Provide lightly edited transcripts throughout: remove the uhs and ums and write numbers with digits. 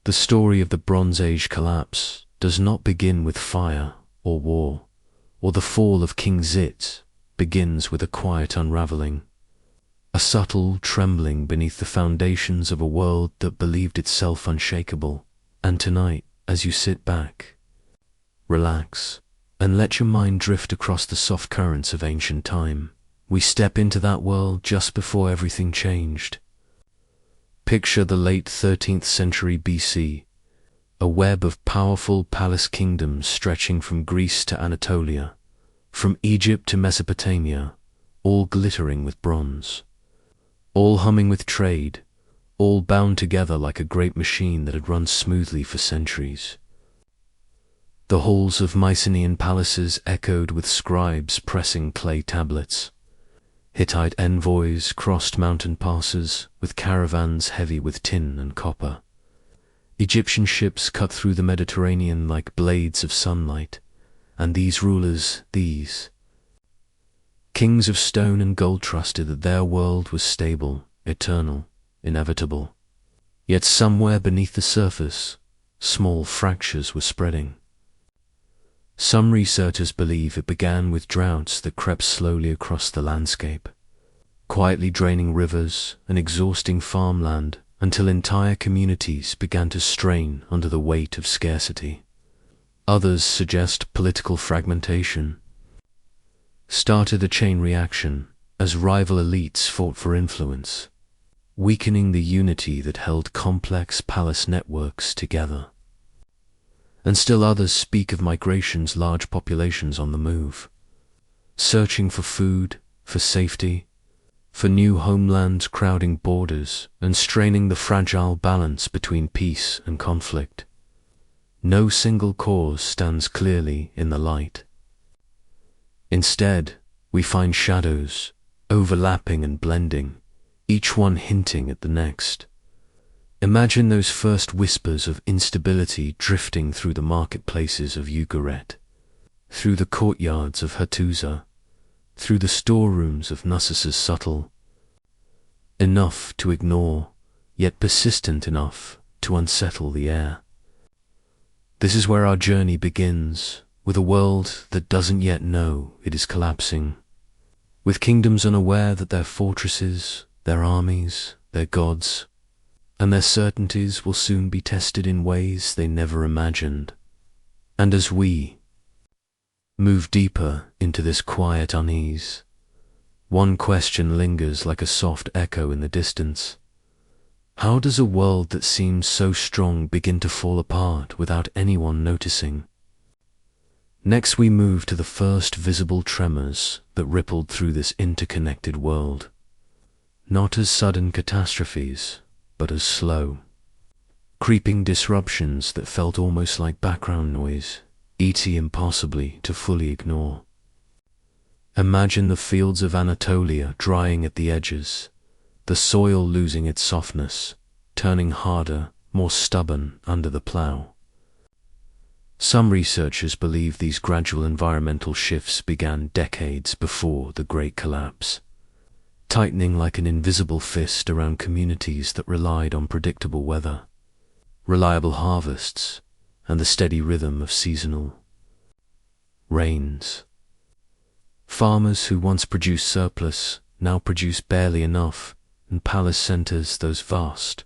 The story of the Bronze Age collapse does not begin with fire or war, or the fall of King Zit begins with a quiet unraveling, a subtle trembling beneath the foundations of a world that believed itself unshakable. And tonight, as you sit back, relax, and let your mind drift across the soft currents of ancient time, we step into that world just before everything changed. Picture the late 13th century BC, a web of powerful palace kingdoms stretching from Greece to Anatolia, from Egypt to Mesopotamia, all glittering with bronze, all humming with trade, all bound together like a great machine that had run smoothly for centuries. The halls of Mycenaean palaces echoed with scribes pressing clay tablets. Hittite envoys crossed mountain passes with caravans heavy with tin and copper. Egyptian ships cut through the Mediterranean like blades of sunlight, and these rulers, these kings of stone and gold, trusted that their world was stable, eternal, inevitable. Yet somewhere beneath the surface, small fractures were spreading. Some researchers believe it began with droughts that crept slowly across the landscape, quietly draining rivers and exhausting farmland until entire communities began to strain under the weight of scarcity. Others suggest political fragmentation started a chain reaction as rival elites fought for influence, weakening the unity that held complex palace networks together. And still others speak of migrations, large populations on the move, searching for food, for safety, for new homelands, crowding borders and straining the fragile balance between peace and conflict. No single cause stands clearly in the light. Instead, we find shadows, overlapping and blending, each one hinting at the next. Imagine those first whispers of instability drifting through the marketplaces of Ugarit, through the courtyards of Hattusa, through the storerooms of Knossos' subtle, enough to ignore, yet persistent enough to unsettle the air. This is where our journey begins, with a world that doesn't yet know it is collapsing, with kingdoms unaware that their fortresses, their armies, their gods, and their certainties will soon be tested in ways they never imagined. And as we move deeper into this quiet unease, one question lingers like a soft echo in the distance. How does a world that seems so strong begin to fall apart without anyone noticing? Next we move to the first visible tremors that rippled through this interconnected world, not as sudden catastrophes, but as slow, creeping disruptions that felt almost like background noise, easy impossibly to fully ignore. Imagine the fields of Anatolia drying at the edges, the soil losing its softness, turning harder, more stubborn under the plough. Some researchers believe these gradual environmental shifts began decades before the Great Collapse, tightening like an invisible fist around communities that relied on predictable weather, reliable harvests, and the steady rhythm of seasonal rains. Farmers who once produced surplus now produce barely enough, and palace centers, those vast,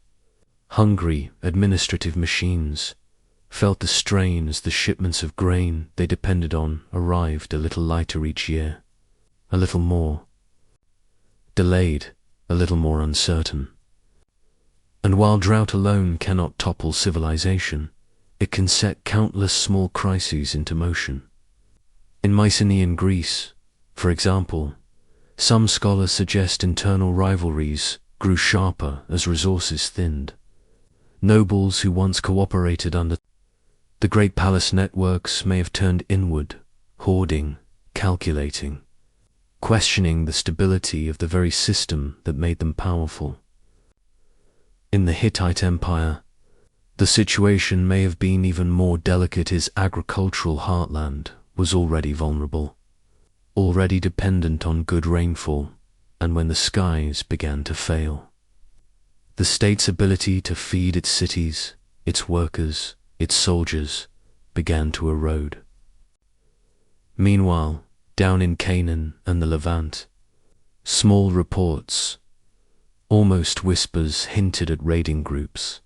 hungry administrative machines, felt the strain as the shipments of grain they depended on arrived a little lighter each year, a little more delayed, a little more uncertain. And while drought alone cannot topple civilization, it can set countless small crises into motion. In Mycenaean Greece, for example, some scholars suggest internal rivalries grew sharper as resources thinned. Nobles who once cooperated under the great palace networks may have turned inward, hoarding, calculating, questioning the stability of the very system that made them powerful. In the Hittite Empire, the situation may have been even more delicate. Its agricultural heartland was already vulnerable, already dependent on good rainfall, and when the skies began to fail, the state's ability to feed its cities, its workers, its soldiers, began to erode. Meanwhile, down in Canaan and the Levant, small reports, almost whispers, hinted at raiding groups,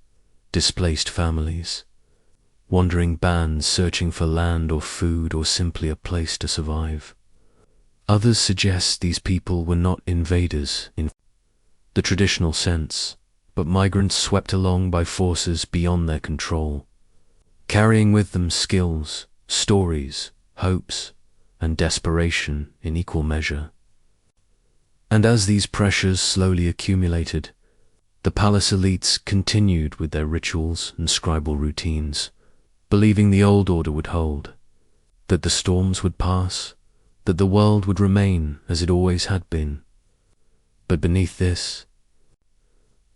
displaced families, wandering bands searching for land or food or simply a place to survive. Others suggest these people were not invaders in the traditional sense, but migrants swept along by forces beyond their control, carrying with them skills, stories, hopes, and desperation in equal measure. And as these pressures slowly accumulated, the palace elites continued with their rituals and scribal routines, believing the old order would hold, that the storms would pass, that the world would remain as it always had been. But beneath this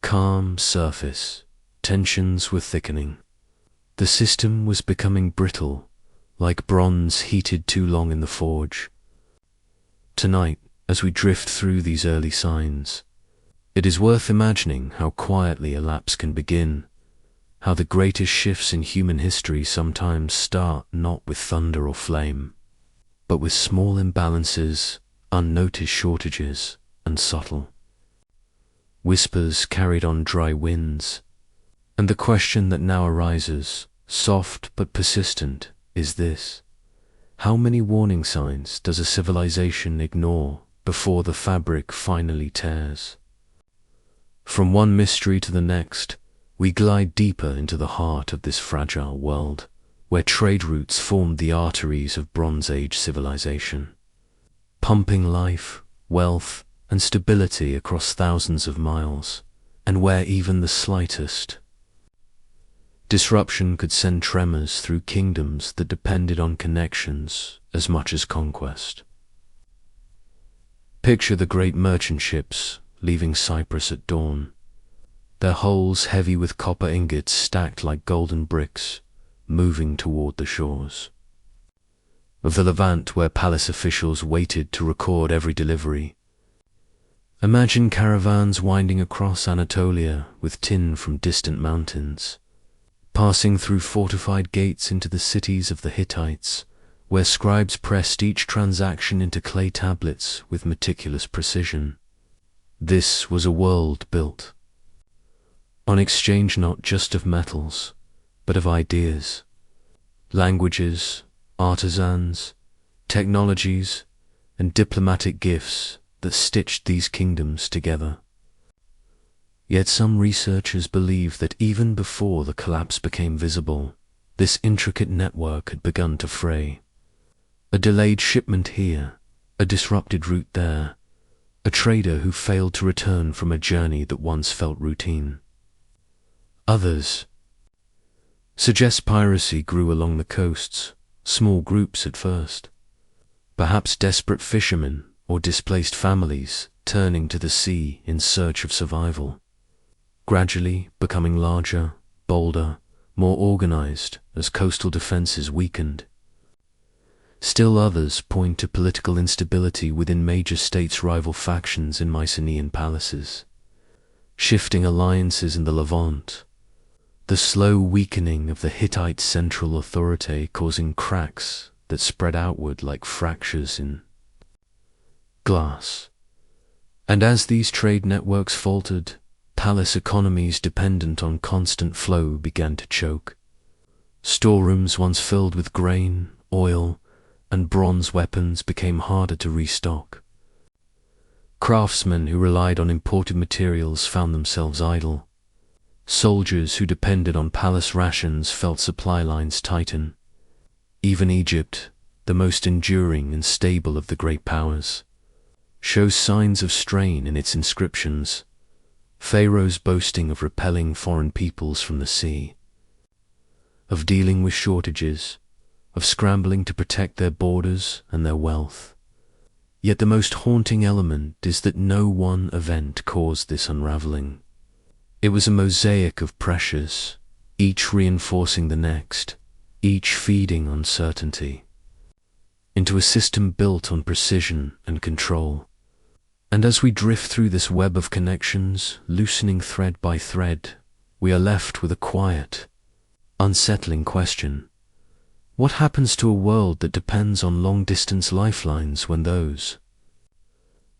calm surface, tensions were thickening. The system was becoming brittle, like bronze heated too long in the forge. Tonight, as we drift through these early signs, it is worth imagining how quietly a lapse can begin, how the greatest shifts in human history sometimes start not with thunder or flame, but with small imbalances, unnoticed shortages, and subtle whispers carried on dry winds. And the question that now arises, soft but persistent, is this: how many warning signs does a civilization ignore before the fabric finally tears? From one mystery to the next, we glide deeper into the heart of this fragile world, where trade routes formed the arteries of Bronze Age civilization, pumping life, wealth, and stability across thousands of miles, and where even the slightest disruption could send tremors through kingdoms that depended on connections as much as conquest. Picture the great merchant ships leaving Cyprus at dawn, their hulls heavy with copper ingots stacked like golden bricks, moving toward the shores of the Levant, where palace officials waited to record every delivery. Imagine caravans winding across Anatolia with tin from distant mountains, passing through fortified gates into the cities of the Hittites, where scribes pressed each transaction into clay tablets with meticulous precision. This was a world built on exchange not just of metals, but of ideas, languages, artisans, technologies, and diplomatic gifts that stitched these kingdoms together. Yet some researchers believe that even before the collapse became visible, this intricate network had begun to fray. A delayed shipment here, a disrupted route there, a trader who failed to return from a journey that once felt routine. Others suggest piracy grew along the coasts, small groups at first, perhaps desperate fishermen or displaced families turning to the sea in search of survival, gradually becoming larger, bolder, more organized as coastal defenses weakened. Still others point to political instability within major states' rival factions in Mycenaean palaces, shifting alliances in the Levant, the slow weakening of the Hittite central authority causing cracks that spread outward like fractures in glass. And as these trade networks faltered, palace economies dependent on constant flow began to choke. Storerooms once filled with grain, oil, and bronze weapons became harder to restock. Craftsmen who relied on imported materials found themselves idle. Soldiers who depended on palace rations felt supply lines tighten. Even Egypt, the most enduring and stable of the great powers, shows signs of strain in its inscriptions, pharaohs boasting of repelling foreign peoples from the sea, of dealing with shortages, of scrambling to protect their borders and their wealth. Yet the most haunting element is that no one event caused this unraveling. It was a mosaic of pressures, each reinforcing the next, each feeding uncertainty, into a system built on precision and control. And as we drift through this web of connections, loosening thread by thread, we are left with a quiet, unsettling question. What happens to a world that depends on long-distance lifelines when those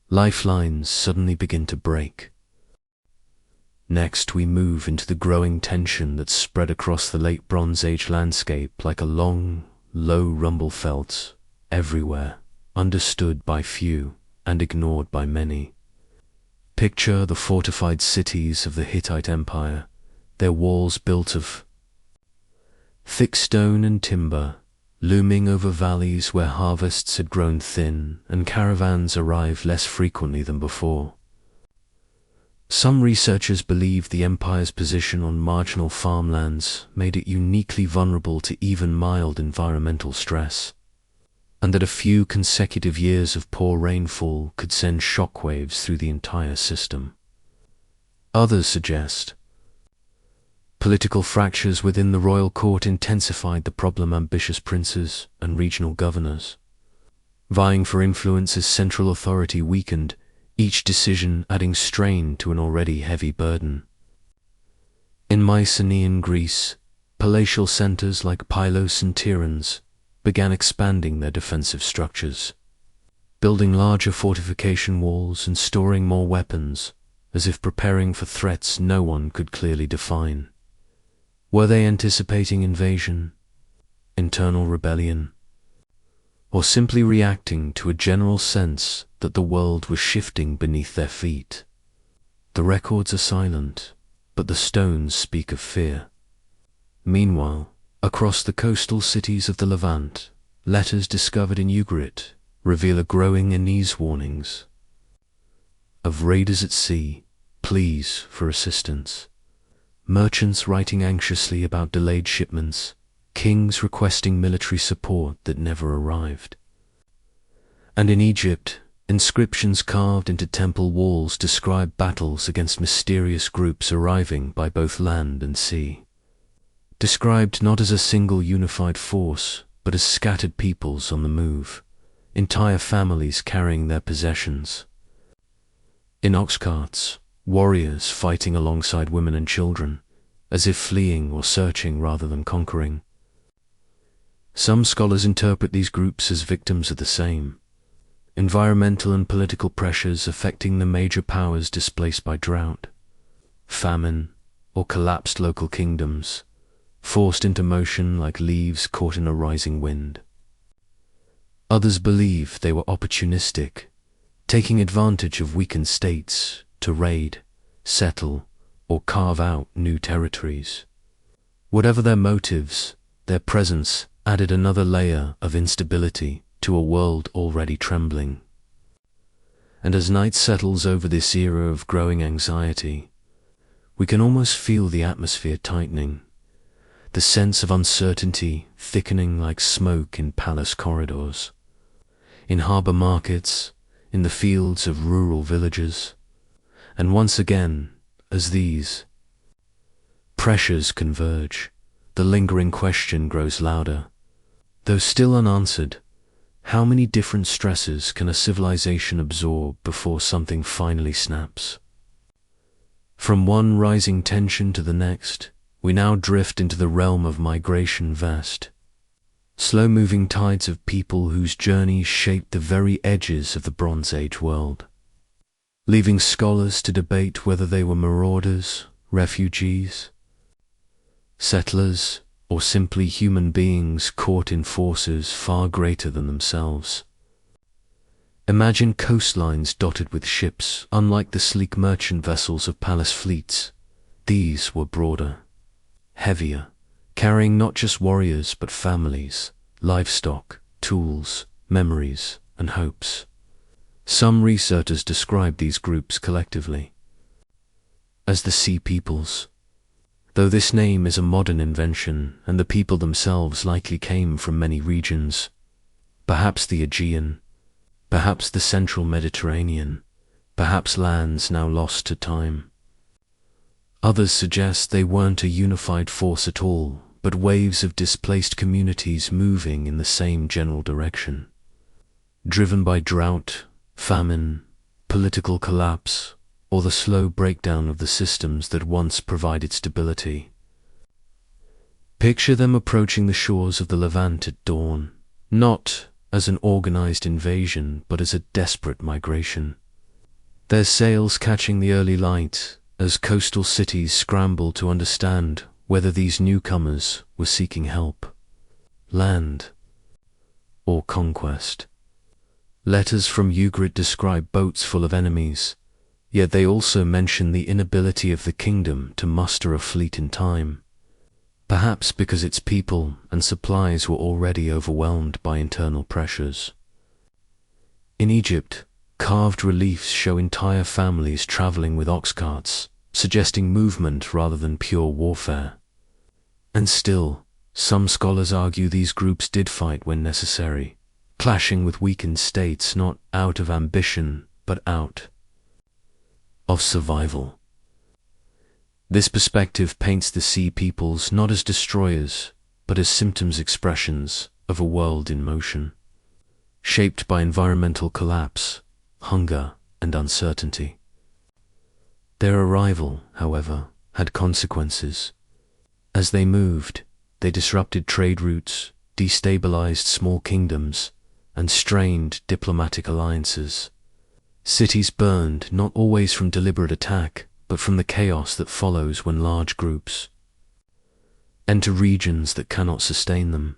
lifelines suddenly begin to break? Next, we move into the growing tension that spread across the late Bronze Age landscape like a long, low rumble felt everywhere, understood by few and ignored by many. Picture the fortified cities of the Hittite Empire, their walls built of thick stone and timber, looming over valleys where harvests had grown thin and caravans arrived less frequently than before. Some researchers believe the empire's position on marginal farmlands made it uniquely vulnerable to even mild environmental stress, and that a few consecutive years of poor rainfall could send shockwaves through the entire system. Others suggest political fractures within the royal court intensified the problem. Ambitious princes and regional governors, vying for influence as central authority weakened, each decision adding strain to an already heavy burden. In Mycenaean Greece, palatial centers like Pylos and Tiryns began expanding their defensive structures, building larger fortification walls and storing more weapons, as if preparing for threats no one could clearly define. Were they anticipating invasion, internal rebellion, or simply reacting to a general sense that the world was shifting beneath their feet? The records are silent, but the stones speak of fear. Meanwhile, across the coastal cities of the Levant, letters discovered in Ugarit reveal a growing unease warnings of raiders at sea, pleas for assistance, merchants writing anxiously about delayed shipments, kings requesting military support that never arrived. And in Egypt, inscriptions carved into temple walls describe battles against mysterious groups arriving by both land and sea, described not as a single unified force, but as scattered peoples on the move, entire families carrying their possessions. In ox carts, warriors fighting alongside women and children, as if fleeing or searching rather than conquering. Some scholars interpret these groups as victims of the same environmental and political pressures affecting the major powers displaced by drought, famine, or collapsed local kingdoms, forced into motion like leaves caught in a rising wind. Others believe they were opportunistic, taking advantage of weakened states to raid, settle, or carve out new territories. Whatever their motives, their presence added another layer of instability to a world already trembling. And as night settles over this era of growing anxiety, we can almost feel the atmosphere tightening, the sense of uncertainty thickening like smoke in palace corridors, in harbor markets, in the fields of rural villages. And once again, as these pressures converge, the lingering question grows louder. Though still unanswered, how many different stresses can a civilization absorb before something finally snaps? From one rising tension to the next, we now drift into the realm of migration, vast, slow-moving tides of people whose journeys shaped the very edges of the Bronze Age world, leaving scholars to debate whether they were marauders, refugees, settlers, or simply human beings caught in forces far greater than themselves. Imagine coastlines dotted with ships, unlike the sleek merchant vessels of palace fleets. These were broader, heavier, carrying not just warriors but families, livestock, tools, memories, and hopes. Some researchers describe these groups collectively as the Sea Peoples, though this name is a modern invention and the people themselves likely came from many regions, perhaps the Aegean, perhaps the central Mediterranean, perhaps lands now lost to time. Others suggest they weren't a unified force at all, but waves of displaced communities moving in the same general direction, driven by drought, famine, political collapse, or the slow breakdown of the systems that once provided stability. Picture them approaching the shores of the Levant at dawn, not as an organized invasion, but as a desperate migration. Their sails catching the early light as coastal cities scramble to understand whether these newcomers were seeking help, land, or conquest. Letters from Ugarit describe boats full of enemies, yet they also mention the inability of the kingdom to muster a fleet in time, perhaps because its people and supplies were already overwhelmed by internal pressures. In Egypt, carved reliefs show entire families traveling with ox carts, suggesting movement rather than pure warfare. And still, some scholars argue these groups did fight when necessary, clashing with weakened states not out of ambition but out of survival. This perspective paints the sea peoples not as destroyers, but as symptoms expressions of a world in motion, shaped by environmental collapse, hunger, and uncertainty. Their arrival, however, had consequences. As they moved, they disrupted trade routes, destabilized small kingdoms, and strained diplomatic alliances. Cities burned not always from deliberate attack, but from the chaos that follows when large groups enter regions that cannot sustain them.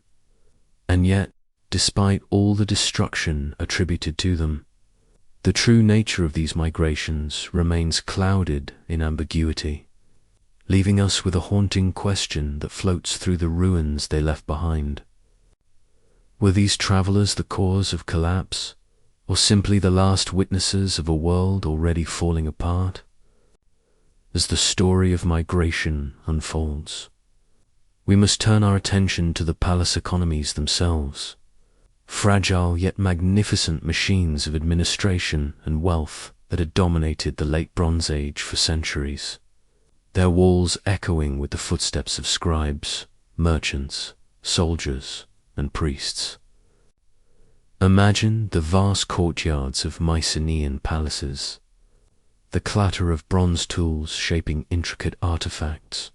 And yet, despite all the destruction attributed to them, the true nature of these migrations remains clouded in ambiguity, leaving us with a haunting question that floats through the ruins they left behind. Were these travelers the cause of collapse, or simply the last witnesses of a world already falling apart? As the story of migration unfolds, we must turn our attention to the palace economies themselves, fragile yet magnificent machines of administration and wealth that had dominated the late Bronze Age for centuries, their walls echoing with the footsteps of scribes, merchants, soldiers, and priests. Imagine the vast courtyards of Mycenaean palaces, the clatter of bronze tools shaping intricate artifacts,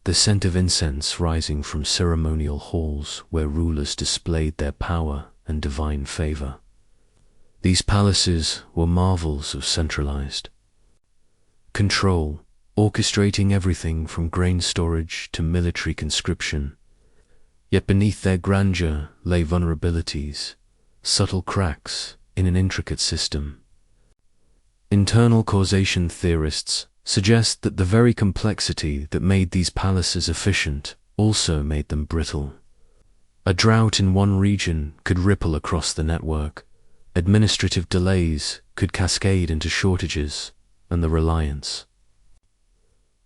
the scent of incense rising from ceremonial halls where rulers displayed their power and divine favor. These palaces were marvels of centralized control, orchestrating everything from grain storage to military conscription. Yet beneath their grandeur lay vulnerabilities, subtle cracks in an intricate system. Internal causation theorists suggest that the very complexity that made these palaces efficient also made them brittle. A drought in one region could ripple across the network, administrative delays could cascade into shortages and the reliance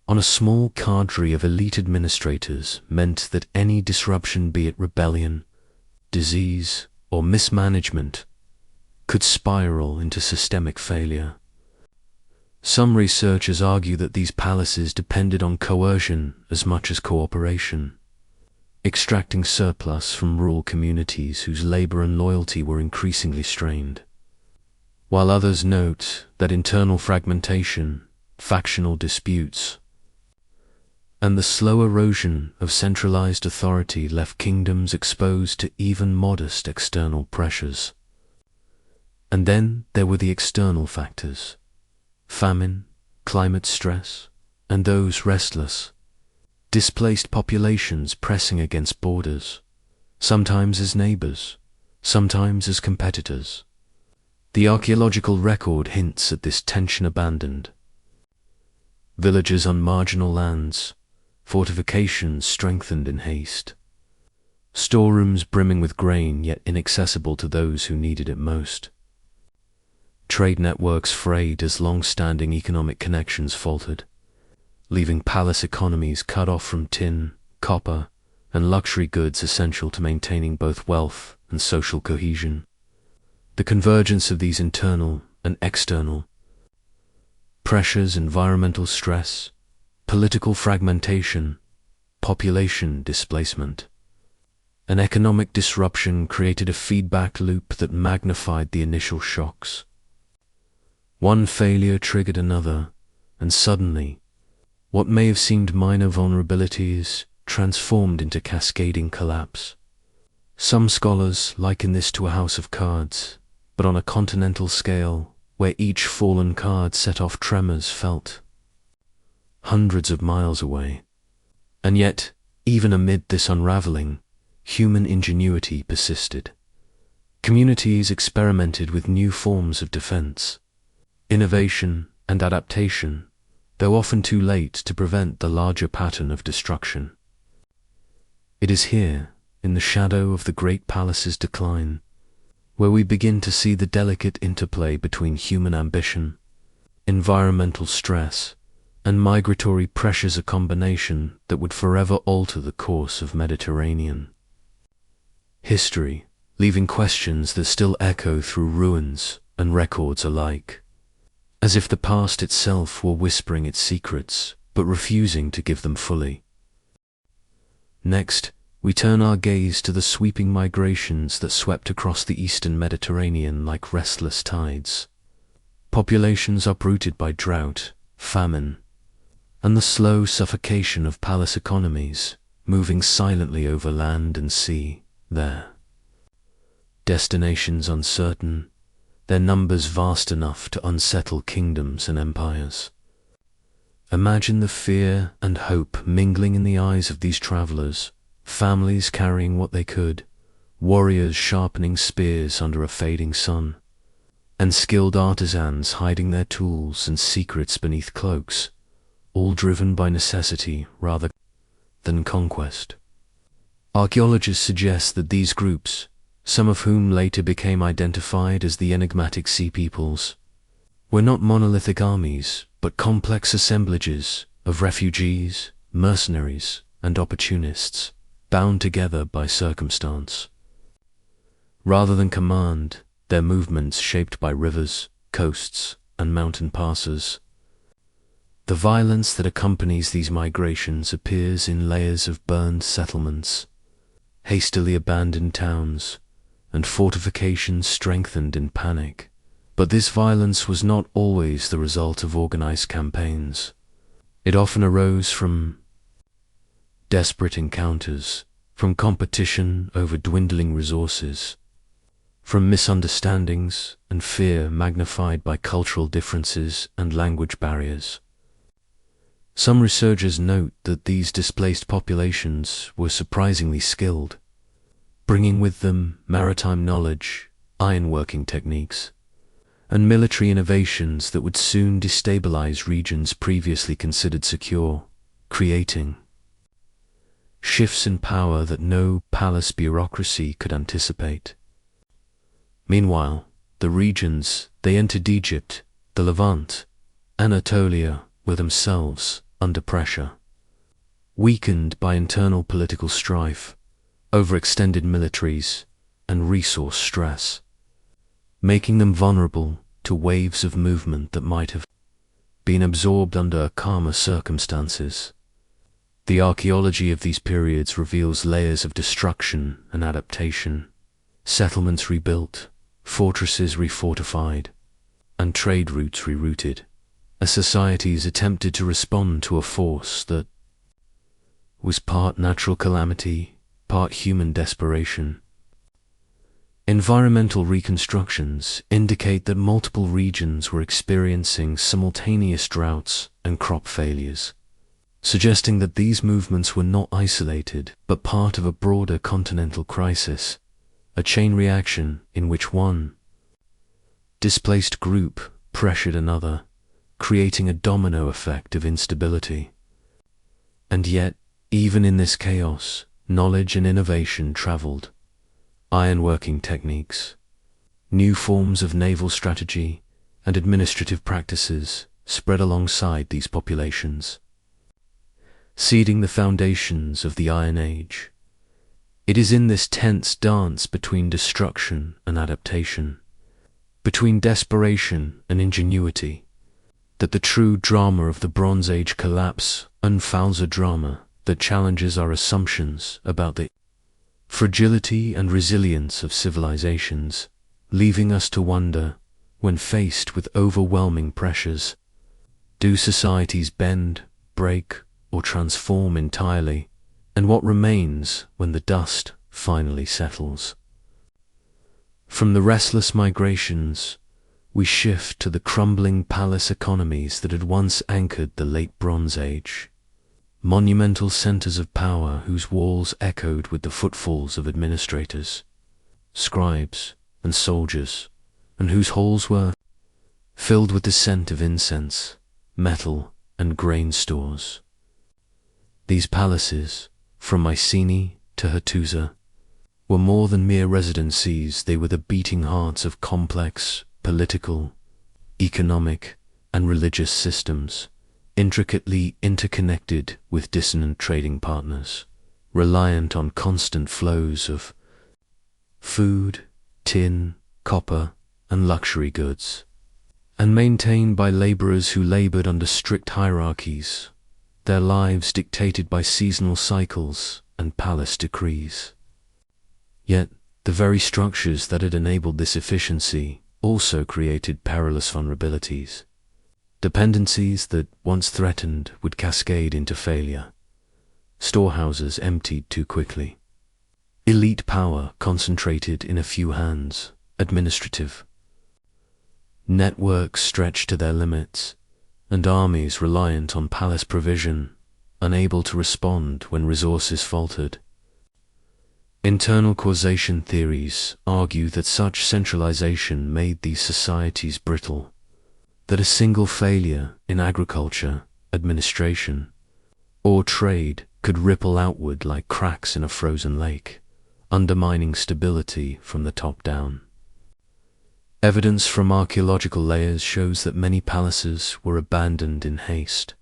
on a small cadre of elite administrators meant that any disruption, be it rebellion, disease, or mismanagement, could spiral into systemic failure. Some researchers argue that these palaces depended on coercion as much as cooperation, extracting surplus from rural communities whose labor and loyalty were increasingly strained, while others note that internal fragmentation, factional disputes, and the slow erosion of centralized authority left kingdoms exposed to even modest external pressures. And then there were the external factors: famine, climate stress, and those restless, displaced populations pressing against borders, sometimes as neighbors, sometimes as competitors. The archaeological record hints at this tension abandoned. Villages on marginal lands, fortifications strengthened in haste, storerooms brimming with grain yet inaccessible to those who needed it most. Trade networks frayed as long-standing economic connections faltered, leaving palace economies cut off from tin, copper, and luxury goods essential to maintaining both wealth and social cohesion. The convergence of these internal and external pressures, environmental stress, political fragmentation, population displacement, and economic disruption created a feedback loop that magnified the initial shocks. One failure triggered another, and suddenly, what may have seemed minor vulnerabilities transformed into cascading collapse. Some scholars liken this to a house of cards, but on a continental scale, where each fallen card set off tremors felt hundreds of miles away. And yet, even amid this unraveling, human ingenuity persisted. Communities experimented with new forms of defense, innovation, and adaptation, though often too late to prevent the larger pattern of destruction. It is here, in the shadow of the great palace's decline, where we begin to see the delicate interplay between human ambition, environmental stress, and migratory pressures, a combination that would forever alter the course of Mediterranean history, leaving questions that still echo through ruins and records alike, as if the past itself were whispering its secrets, but refusing to give them fully. Next, we turn our gaze to the sweeping migrations that swept across the eastern Mediterranean like restless tides. Populations uprooted by drought, famine, and the slow suffocation of palace economies, moving silently over land and sea, their destinations uncertain, their numbers vast enough to unsettle kingdoms and empires. Imagine the fear and hope mingling in the eyes of these travelers, families carrying what they could, warriors sharpening spears under a fading sun, and skilled artisans hiding their tools and secrets beneath cloaks, all driven by necessity rather than conquest. Archaeologists suggest that these groups, some of whom later became identified as the enigmatic Sea Peoples, were not monolithic armies, but complex assemblages of refugees, mercenaries, and opportunists, bound together by circumstance. Rather than command, their movements shaped by rivers, coasts, and mountain passes. The violence that accompanies these migrations appears in layers of burned settlements, hastily abandoned towns, and fortifications strengthened in panic. But this violence was not always the result of organized campaigns. It often arose from desperate encounters, from competition over dwindling resources, from misunderstandings and fear magnified by cultural differences and language barriers. Some researchers note that these displaced populations were surprisingly skilled, bringing with them maritime knowledge, ironworking techniques, and military innovations that would soon destabilize regions previously considered secure, creating shifts in power that no palace bureaucracy could anticipate. Meanwhile, the regions they entered, Egypt, the Levant, Anatolia, were themselves under pressure, weakened by internal political strife, overextended militaries, and resource stress, making them vulnerable to waves of movement that might have been absorbed under calmer circumstances. The archaeology of these periods reveals layers of destruction and adaptation, settlements rebuilt, fortresses refortified, and trade routes rerouted, as societies attempted to respond to a force that was part natural calamity, part human desperation. Environmental reconstructions indicate that multiple regions were experiencing simultaneous droughts and crop failures, suggesting that these movements were not isolated but part of a broader continental crisis, a chain reaction in which one displaced group pressured another, creating a domino effect of instability. And yet, even in this chaos, knowledge and innovation traveled. Ironworking techniques, new forms of naval strategy, and administrative practices spread alongside these populations, seeding the foundations of the Iron Age. It is in this tense dance between destruction and adaptation, between desperation and ingenuity, that the true drama of the Bronze Age collapse unfurls, a drama that challenges our assumptions about the fragility and resilience of civilizations, leaving us to wonder, when faced with overwhelming pressures, do societies bend, break, or transform entirely, and what remains when the dust finally settles. From the restless migrations, we shift to the crumbling palace economies that had once anchored the late Bronze Age, monumental centers of power whose walls echoed with the footfalls of administrators, scribes, and soldiers, and whose halls were filled with the scent of incense, metal, and grain stores. These palaces, from Mycenae to Hattusa, were more than mere residencies. They were the beating hearts of complex political, economic, and religious systems, intricately interconnected with dissonant trading partners, reliant on constant flows of food, tin, copper, and luxury goods, and maintained by laborers who labored under strict hierarchies, their lives dictated by seasonal cycles and palace decrees. Yet, the very structures that had enabled this efficiency also created perilous vulnerabilities, dependencies that, once threatened, would cascade into failure, storehouses emptied too quickly, elite power concentrated in a few hands, administrative networks stretched to their limits, and armies reliant on palace provision, unable to respond when resources faltered. Internal causation theories argue that such centralization made these societies brittle, that a single failure in agriculture, administration, or trade could ripple outward like cracks in a frozen lake, undermining stability from the top down. Evidence from archaeological layers shows that many palaces were abandoned in haste,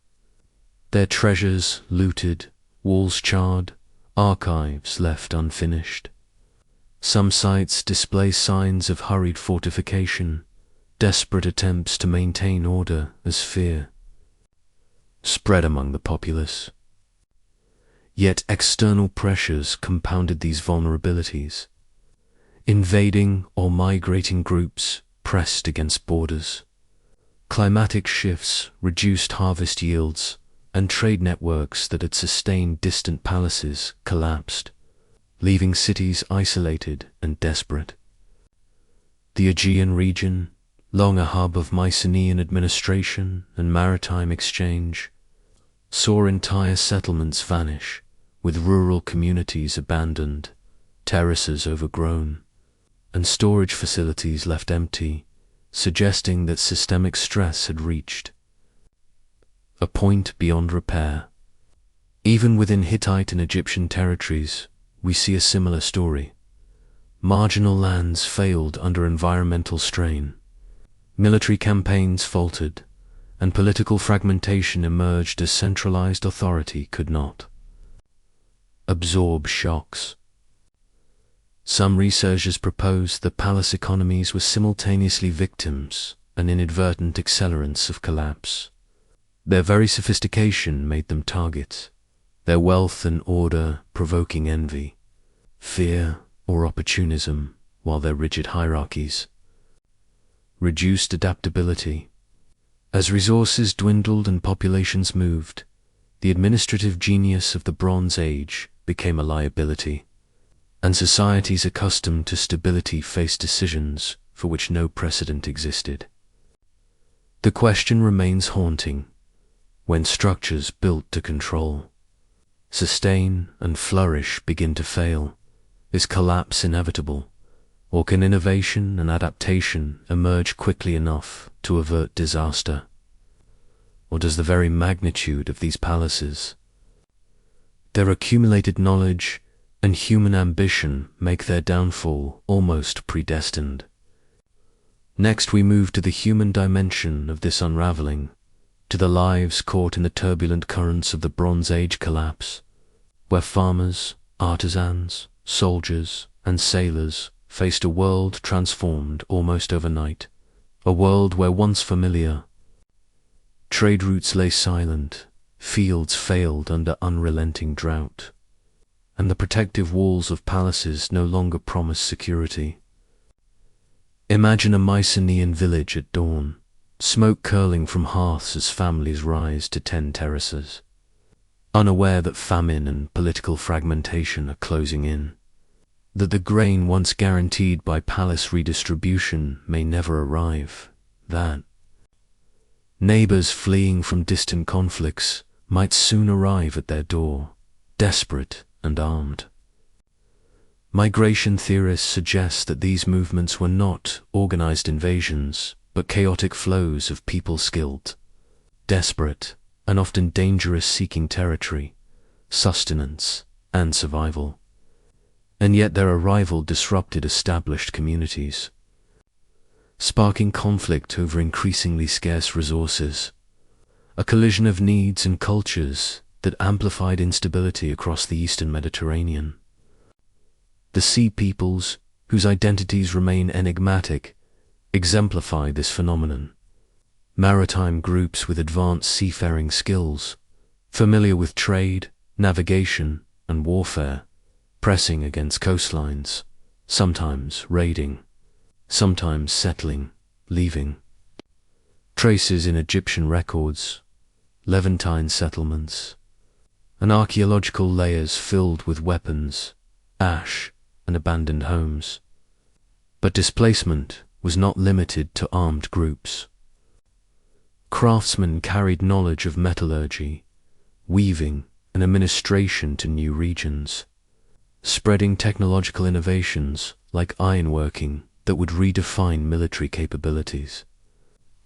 their treasures looted, walls charred, archives left unfinished. Some sites display signs of hurried fortification, desperate attempts to maintain order as fear spread among the populace. Yet external pressures compounded these vulnerabilities. Invading or migrating groups pressed against borders. Climatic shifts reduced harvest yields, and trade networks that had sustained distant palaces collapsed, leaving cities isolated and desperate. The Aegean region, long a hub of Mycenaean administration and maritime exchange, saw entire settlements vanish, with rural communities abandoned, terraces overgrown, and storage facilities left empty, suggesting that systemic stress had reached a point beyond repair. Even within Hittite and Egyptian territories, we see a similar story. Marginal lands failed under environmental strain, military campaigns faltered, and political fragmentation emerged as centralized authority could not absorb shocks. Some researchers propose that palace economies were simultaneously victims and inadvertent accelerants of collapse. Their very sophistication made them targets, their wealth and order provoking envy, fear, or opportunism, while their rigid hierarchies reduced adaptability. As resources dwindled and populations moved, the administrative genius of the Bronze Age became a liability, and societies accustomed to stability faced decisions for which no precedent existed. The question remains haunting: when structures built to control, sustain, and flourish begin to fail, is collapse inevitable, or can innovation and adaptation emerge quickly enough to avert disaster? Or does the very magnitude of these palaces, their accumulated knowledge, and human ambition make their downfall almost predestined? Next we move to the human dimension of this unraveling, to the lives caught in the turbulent currents of the Bronze Age collapse, where farmers, artisans, soldiers, and sailors faced a world transformed almost overnight, a world where once familiar trade routes lay silent, fields failed under unrelenting drought, and the protective walls of palaces no longer promised security. Imagine a Mycenaean village at dawn, smoke curling from hearths as families rise to tend terraces. unaware that famine and political fragmentation are closing in, that the grain once guaranteed by palace redistribution may never arrive, that neighbors fleeing from distant conflicts might soon arrive at their door, desperate and armed. Migration theorists suggest that these movements were not organized invasions, but chaotic flows of people skilled, desperate, and often dangerous, seeking territory, sustenance, and survival. And yet their arrival disrupted established communities, sparking conflict over increasingly scarce resources, a collision of needs and cultures that amplified instability across the Eastern Mediterranean. The Sea Peoples, whose identities remain enigmatic, exemplify this phenomenon. Maritime groups with advanced seafaring skills, familiar with trade, navigation, and warfare, pressing against coastlines, sometimes raiding, sometimes settling, leaving. Traces in Egyptian records, Levantine settlements, and archaeological layers filled with weapons, ash, and abandoned homes. But displacement was not limited to armed groups. Craftsmen carried knowledge of metallurgy, weaving, and administration to new regions, spreading technological innovations like ironworking that would redefine military capabilities,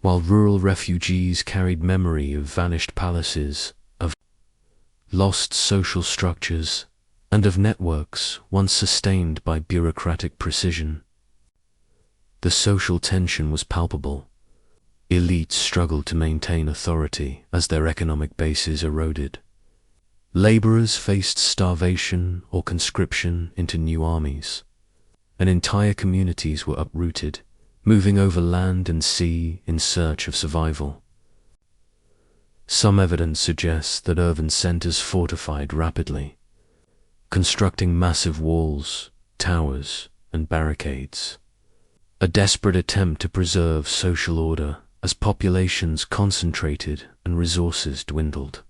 while rural refugees carried memory of vanished palaces, of lost social structures, and of networks once sustained by bureaucratic precision. The social tension was palpable. Elites struggled to maintain authority as their economic bases eroded. Laborers faced starvation or conscription into new armies, and entire communities were uprooted, moving over land and sea in search of survival. Some evidence suggests that urban centers fortified rapidly, constructing massive walls, towers, and barricades, a desperate attempt to preserve social order as populations concentrated and resources dwindled.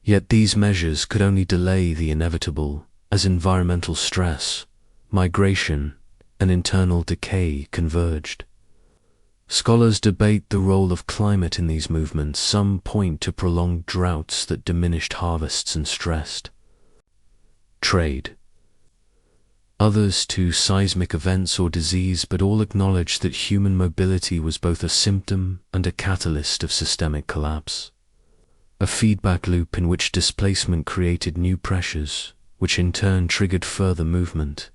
Yet these measures could only delay the inevitable, as environmental stress, migration, and internal decay converged. Scholars debate the role of climate in these movements. Some point to prolonged droughts that diminished harvests and stressed trade. Others to seismic events or disease, but all acknowledge that human mobility was both a symptom and a catalyst of systemic collapse, a feedback loop in which displacement created new pressures, which in turn triggered further movement.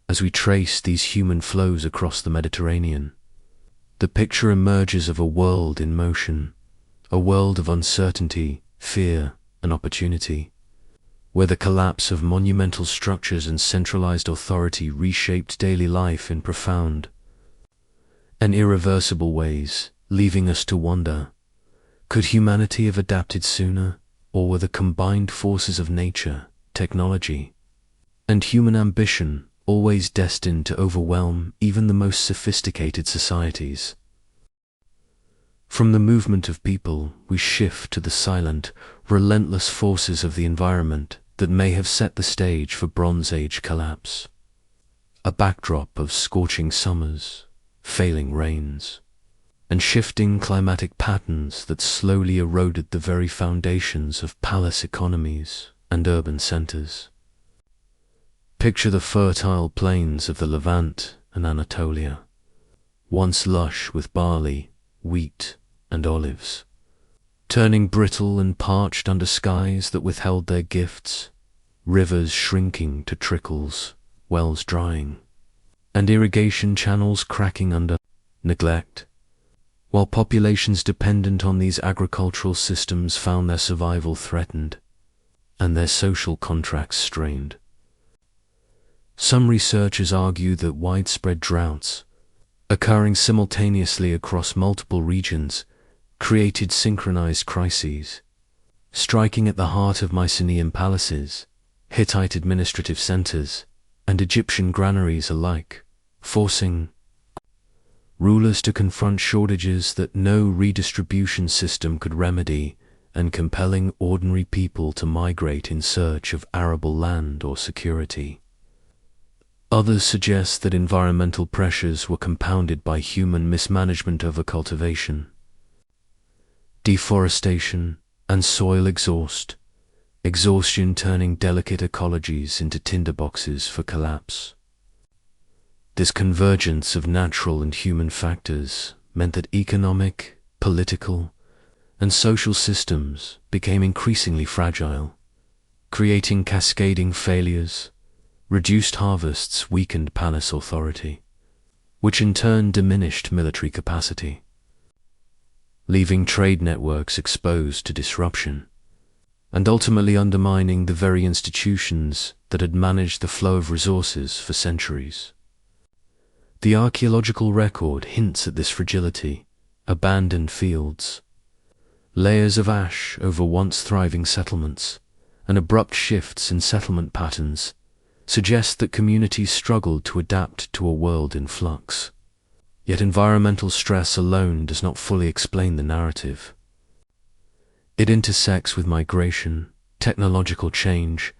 As we trace these human flows across the Mediterranean, the picture emerges of a world in motion, a world of uncertainty, fear, and opportunity, where the collapse of monumental structures and centralized authority reshaped daily life in profound and irreversible ways, leaving us to wonder, could humanity have adapted sooner, or were the combined forces of nature, technology, and human ambition always destined to overwhelm even the most sophisticated societies? From the movement of people, we shift to the silent, relentless forces of the environment that may have set the stage for Bronze Age collapse. A backdrop of scorching summers, failing rains, and shifting climatic patterns that slowly eroded the very foundations of palace economies and urban centers. Picture the fertile plains of the Levant and Anatolia, once lush with barley, wheat, and olives, turning brittle and parched under skies that withheld their gifts, rivers shrinking to trickles, wells drying, and irrigation channels cracking under neglect, while populations dependent on these agricultural systems found their survival threatened and their social contracts strained. Some researchers argue that widespread droughts, occurring simultaneously across multiple regions, created synchronized crises, striking at the heart of Mycenaean palaces, Hittite administrative centers, and Egyptian granaries alike, forcing rulers to confront shortages that no redistribution system could remedy and compelling ordinary people to migrate in search of arable land or security. Others suggest that environmental pressures were compounded by human mismanagement over cultivation, deforestation, and soil exhaustion turning delicate ecologies into tinderboxes for collapse. This convergence of natural and human factors meant that economic, political, and social systems became increasingly fragile, creating cascading failures. Reduced harvests weakened palace authority, which in turn diminished military capacity, leaving trade networks exposed to disruption, and ultimately undermining the very institutions that had managed the flow of resources for centuries. The archaeological record hints at this fragility: abandoned fields, layers of ash over once thriving settlements, and abrupt shifts in settlement patterns suggest that communities struggled to adapt to a world in flux. Yet environmental stress alone does not fully explain the narrative. It intersects with migration, technological change,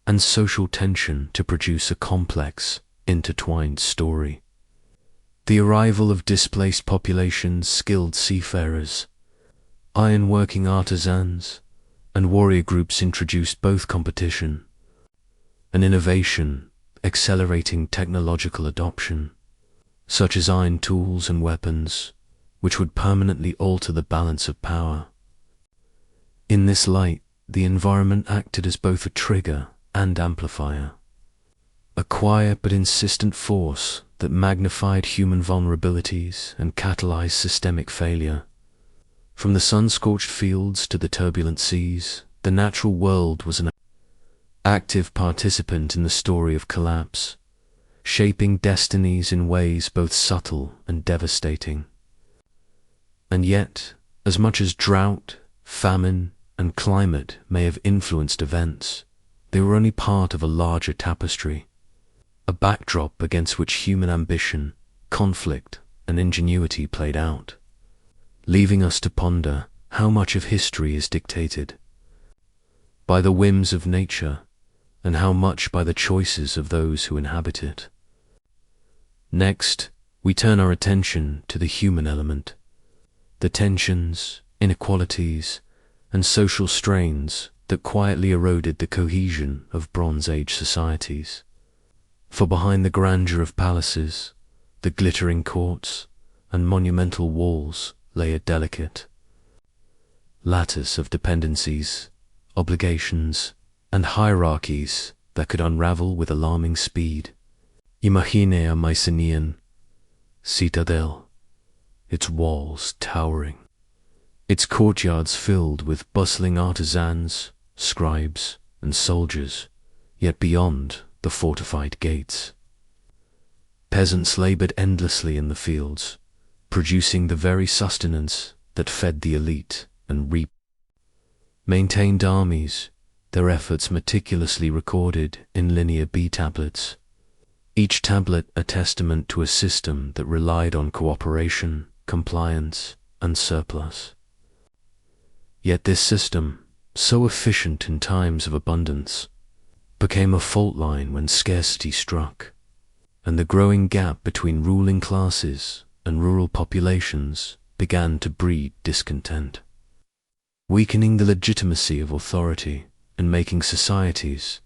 and social tension to produce a complex, intertwined story. The arrival of displaced populations, skilled seafarers, iron-working artisans, and warrior groups introduced both competition and innovation, accelerating technological adoption, such as iron tools and weapons, which would permanently alter the balance of power. In this light, the environment acted as both a trigger and amplifier, a quiet but insistent force that magnified human vulnerabilities and catalyzed systemic failure. From the sun-scorched fields to the turbulent seas, the natural world was an active participant in the story of collapse, shaping destinies in ways both subtle and devastating. And yet, as much as drought, famine, and climate may have influenced events, they were only part of a larger tapestry, a backdrop against which human ambition, conflict, and ingenuity played out, leaving us to ponder how much of history is dictated by the whims of nature and how much by the choices of those who inhabit it. Next, we turn our attention to the human element, the tensions, inequalities, and social strains that quietly eroded the cohesion of Bronze Age societies. For behind the grandeur of palaces, the glittering courts, and monumental walls lay a delicate lattice of dependencies, obligations, and hierarchies that could unravel with alarming speed. Imagine a Mycenaean citadel, its walls towering, its courtyards filled with bustling artisans, scribes, and soldiers, yet beyond the fortified gates, peasants labored endlessly in the fields, producing the very sustenance that fed the elite and maintained armies, their efforts meticulously recorded in linear B tablets, each tablet a testament to a system that relied on cooperation, compliance, and surplus. Yet this system, so efficient in times of abundance, became a fault line when scarcity struck, and the growing gap between ruling classes and rural populations began to breed discontent, weakening the legitimacy of authority and making societies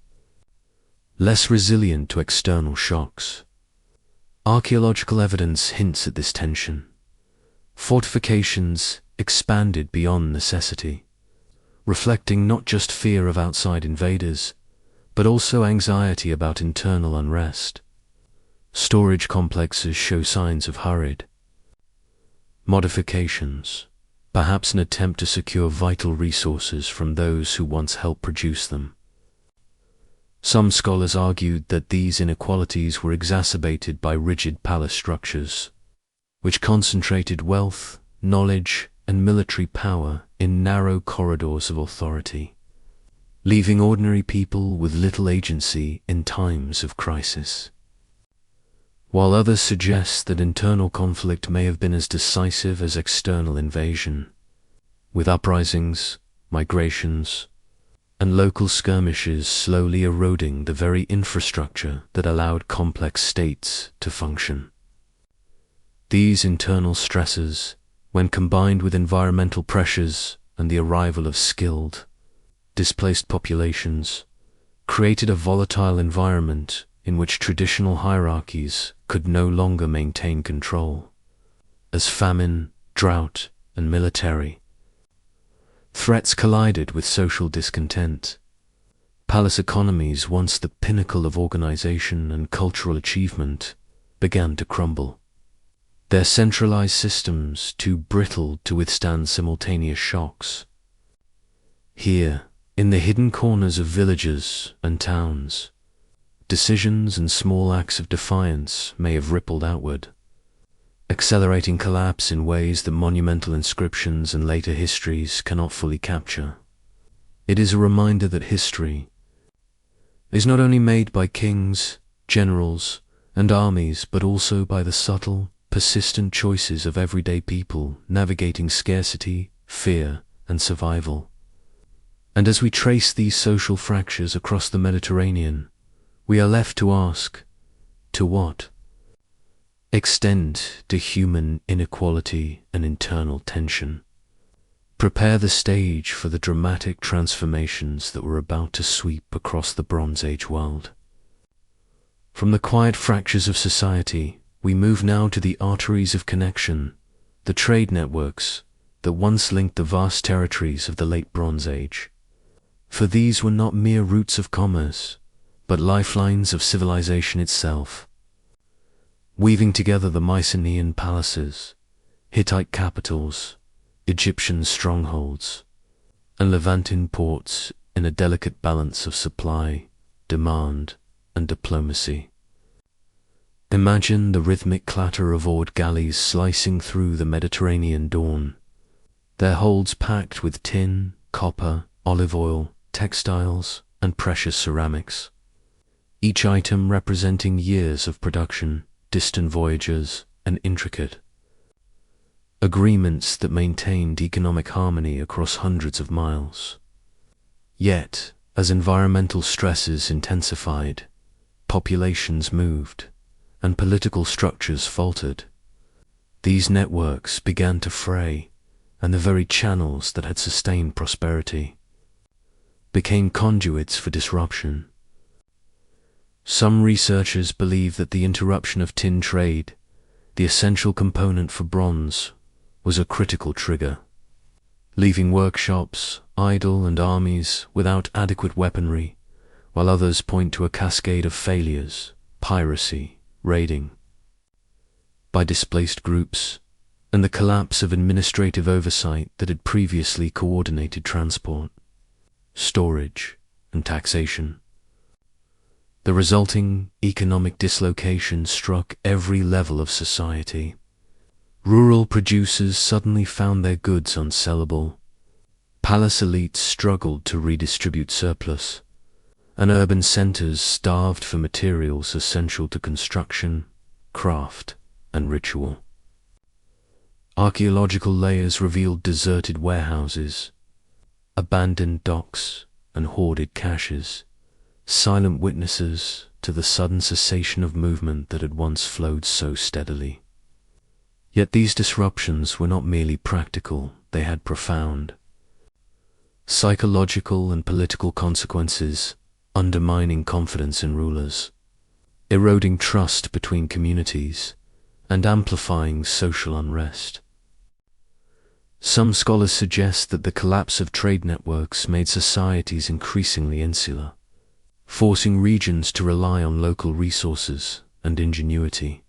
less resilient to external shocks. Archaeological evidence hints at this tension. Fortifications expanded beyond necessity, reflecting not just fear of outside invaders, but also anxiety about internal unrest. Storage complexes show signs of hurried modifications, perhaps an attempt to secure vital resources from those who once helped produce them. Some scholars argued that these inequalities were exacerbated by rigid palace structures, which concentrated wealth, knowledge, and military power in narrow corridors of authority, leaving ordinary people with little agency in times of crisis. While others suggest that internal conflict may have been as decisive as external invasion, with uprisings, migrations, and local skirmishes slowly eroding the very infrastructure that allowed complex states to function. These internal stresses, when combined with environmental pressures and the arrival of skilled, displaced populations, created a volatile environment in which traditional hierarchies could no longer maintain control. As famine, drought, and military threats collided with social discontent, palace economies, once the pinnacle of organization and cultural achievement, began to crumble. Their centralized systems too brittle to withstand simultaneous shocks. Here, in the hidden corners of villages and towns, decisions and small acts of defiance may have rippled outward, accelerating collapse in ways that monumental inscriptions and later histories cannot fully capture. It is a reminder that history is not only made by kings, generals, and armies, but also by the subtle, persistent choices of everyday people navigating scarcity, fear, and survival. And as we trace these social fractures across the Mediterranean, we are left to ask, to what extent do human inequality and internal tension prepare the stage for the dramatic transformations that were about to sweep across the Bronze Age world? From the quiet fractures of society, we move now to the arteries of connection, the trade networks that once linked the vast territories of the late Bronze Age. For these were not mere routes of commerce, but lifelines of civilization itself, weaving together the Mycenaean palaces, Hittite capitals, Egyptian strongholds, and Levantine ports in a delicate balance of supply, demand, and diplomacy. Imagine the rhythmic clatter of oared galleys slicing through the Mediterranean dawn, their holds packed with tin, copper, olive oil, textiles, and precious ceramics, each item representing years of production, distant voyages, and intricate agreements that maintained economic harmony across hundreds of miles. Yet, as environmental stresses intensified, populations moved, and political structures faltered, these networks began to fray, and the very channels that had sustained prosperity became conduits for disruption. Some researchers believe that the interruption of tin trade, the essential component for bronze, was a critical trigger, leaving workshops idle and armies without adequate weaponry, while others point to a cascade of failures, piracy, raiding by displaced groups, and the collapse of administrative oversight that had previously coordinated transport, storage, and taxation. The resulting economic dislocation struck every level of society. Rural producers suddenly found their goods unsellable, palace elites struggled to redistribute surplus, and urban centers starved for materials essential to construction, craft, and ritual. Archaeological layers revealed deserted warehouses, abandoned docks, and hoarded caches, silent witnesses to the sudden cessation of movement that had once flowed so steadily. Yet these disruptions were not merely practical, they had profound psychological and political consequences, undermining confidence in rulers, eroding trust between communities, and amplifying social unrest. Some scholars suggest that the collapse of trade networks made societies increasingly insular, forcing regions to rely on local resources and ingenuity,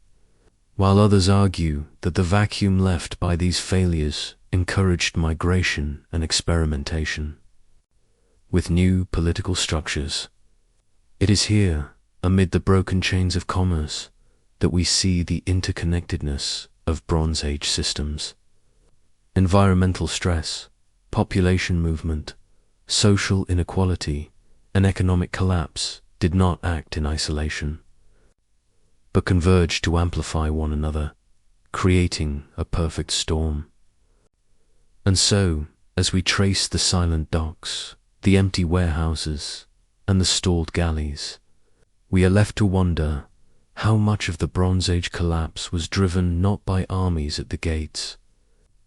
while others argue that the vacuum left by these failures encouraged migration and experimentation with new political structures. It is here, amid the broken chains of commerce, that we see the interconnectedness of Bronze Age systems. Environmental stress, population movement, social inequality, and economic collapse did not act in isolation, but converged to amplify one another, creating a perfect storm. And so, as we trace the silent docks, the empty warehouses, and the stalled galleys, we are left to wonder how much of the Bronze Age collapse was driven not by armies at the gates,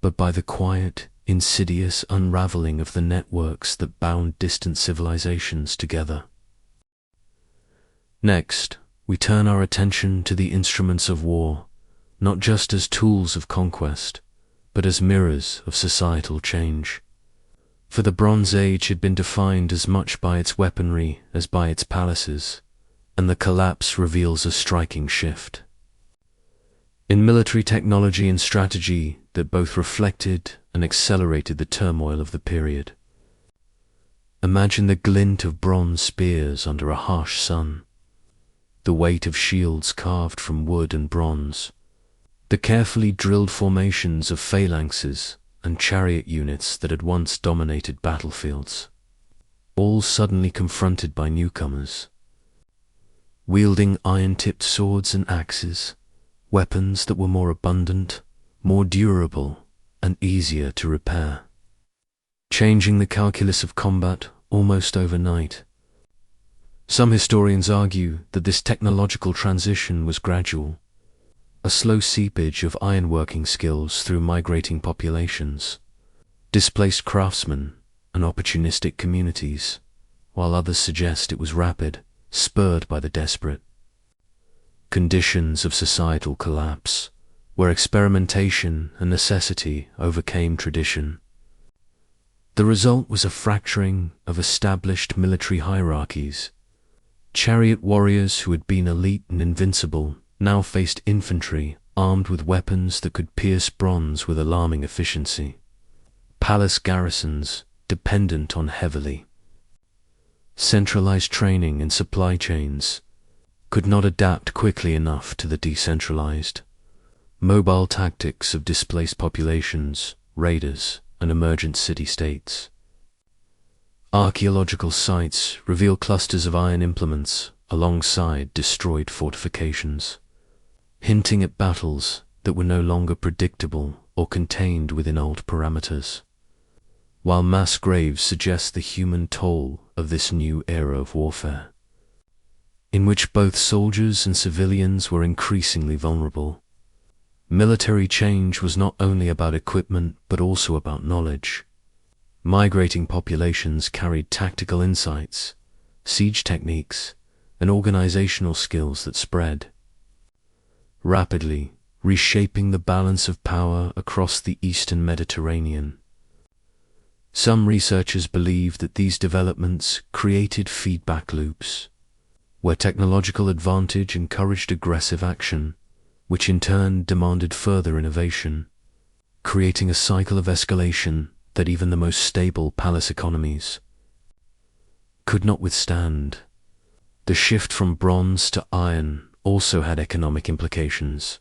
but by the quiet, insidious unraveling of the networks that bound distant civilizations together. Next, we turn our attention to the instruments of war, not just as tools of conquest, but as mirrors of societal change. For the Bronze Age had been defined as much by its weaponry as by its palaces, and the collapse reveals a striking shift in military technology and strategy that both reflected and accelerated the turmoil of the period. Imagine the glint of bronze spears under a harsh sun, the weight of shields carved from wood and bronze, the carefully drilled formations of phalanxes and chariot units that had once dominated battlefields, all suddenly confronted by newcomers, wielding iron-tipped swords and axes, weapons that were more abundant, more durable, and easier to repair, changing the calculus of combat almost overnight. Some historians argue that this technological transition was gradual, a slow seepage of ironworking skills through migrating populations, displaced craftsmen, and opportunistic communities, while others suggest it was rapid, spurred by the desperate. Conditions of societal collapse, where experimentation and necessity overcame tradition. The result was a fracturing of established military hierarchies. Chariot warriors who had been elite and invincible now faced infantry armed with weapons that could pierce bronze with alarming efficiency. Palace garrisons dependent on heavily centralized training and supply chains could not adapt quickly enough to the decentralized, mobile tactics of displaced populations, raiders, and emergent city-states. Archaeological sites reveal clusters of iron implements alongside destroyed fortifications, hinting at battles that were no longer predictable or contained within old parameters, while mass graves suggest the human toll of this new era of warfare, in which both soldiers and civilians were increasingly vulnerable. Military change was not only about equipment but also about knowledge. Migrating populations carried tactical insights, siege techniques, and organizational skills that spread, rapidly reshaping the balance of power across the Eastern Mediterranean. Some researchers believe that these developments created feedback loops, where technological advantage encouraged aggressive action, which in turn demanded further innovation, creating a cycle of escalation that even the most stable palace economies could not withstand. The shift from bronze to iron also had economic implications,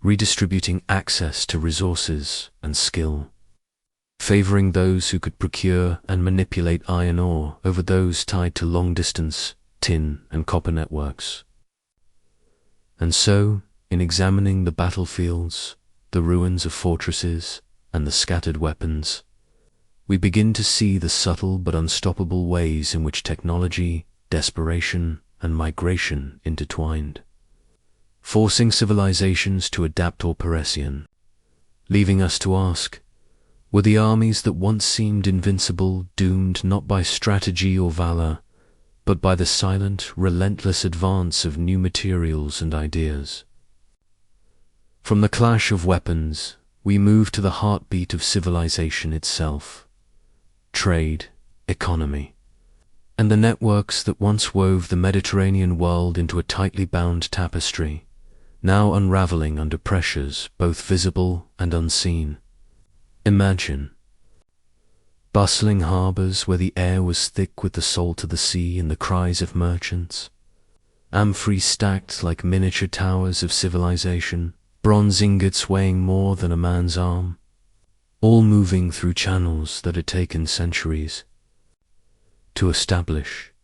redistributing access to resources and skill, favoring those who could procure and manipulate iron ore over those tied to long-distance tin and copper networks. And so, in examining the battlefields, the ruins of fortresses, and the scattered weapons, we begin to see the subtle but unstoppable ways in which technology, desperation, and migration intertwined, forcing civilizations to adapt or perission, leaving us to ask, were the armies that once seemed invincible doomed not by strategy or valor, but by the silent, relentless advance of new materials and ideas? From the clash of weapons, we move to the heartbeat of civilization itself, trade, economy, and the networks that once wove the Mediterranean world into a tightly bound tapestry, now unraveling under pressures both visible and unseen. Imagine bustling harbors where the air was thick with the salt of the sea and the cries of merchants, amphories stacked like miniature towers of civilization, bronze ingots weighing more than a man's arm, all moving through channels that had taken centuries to establish,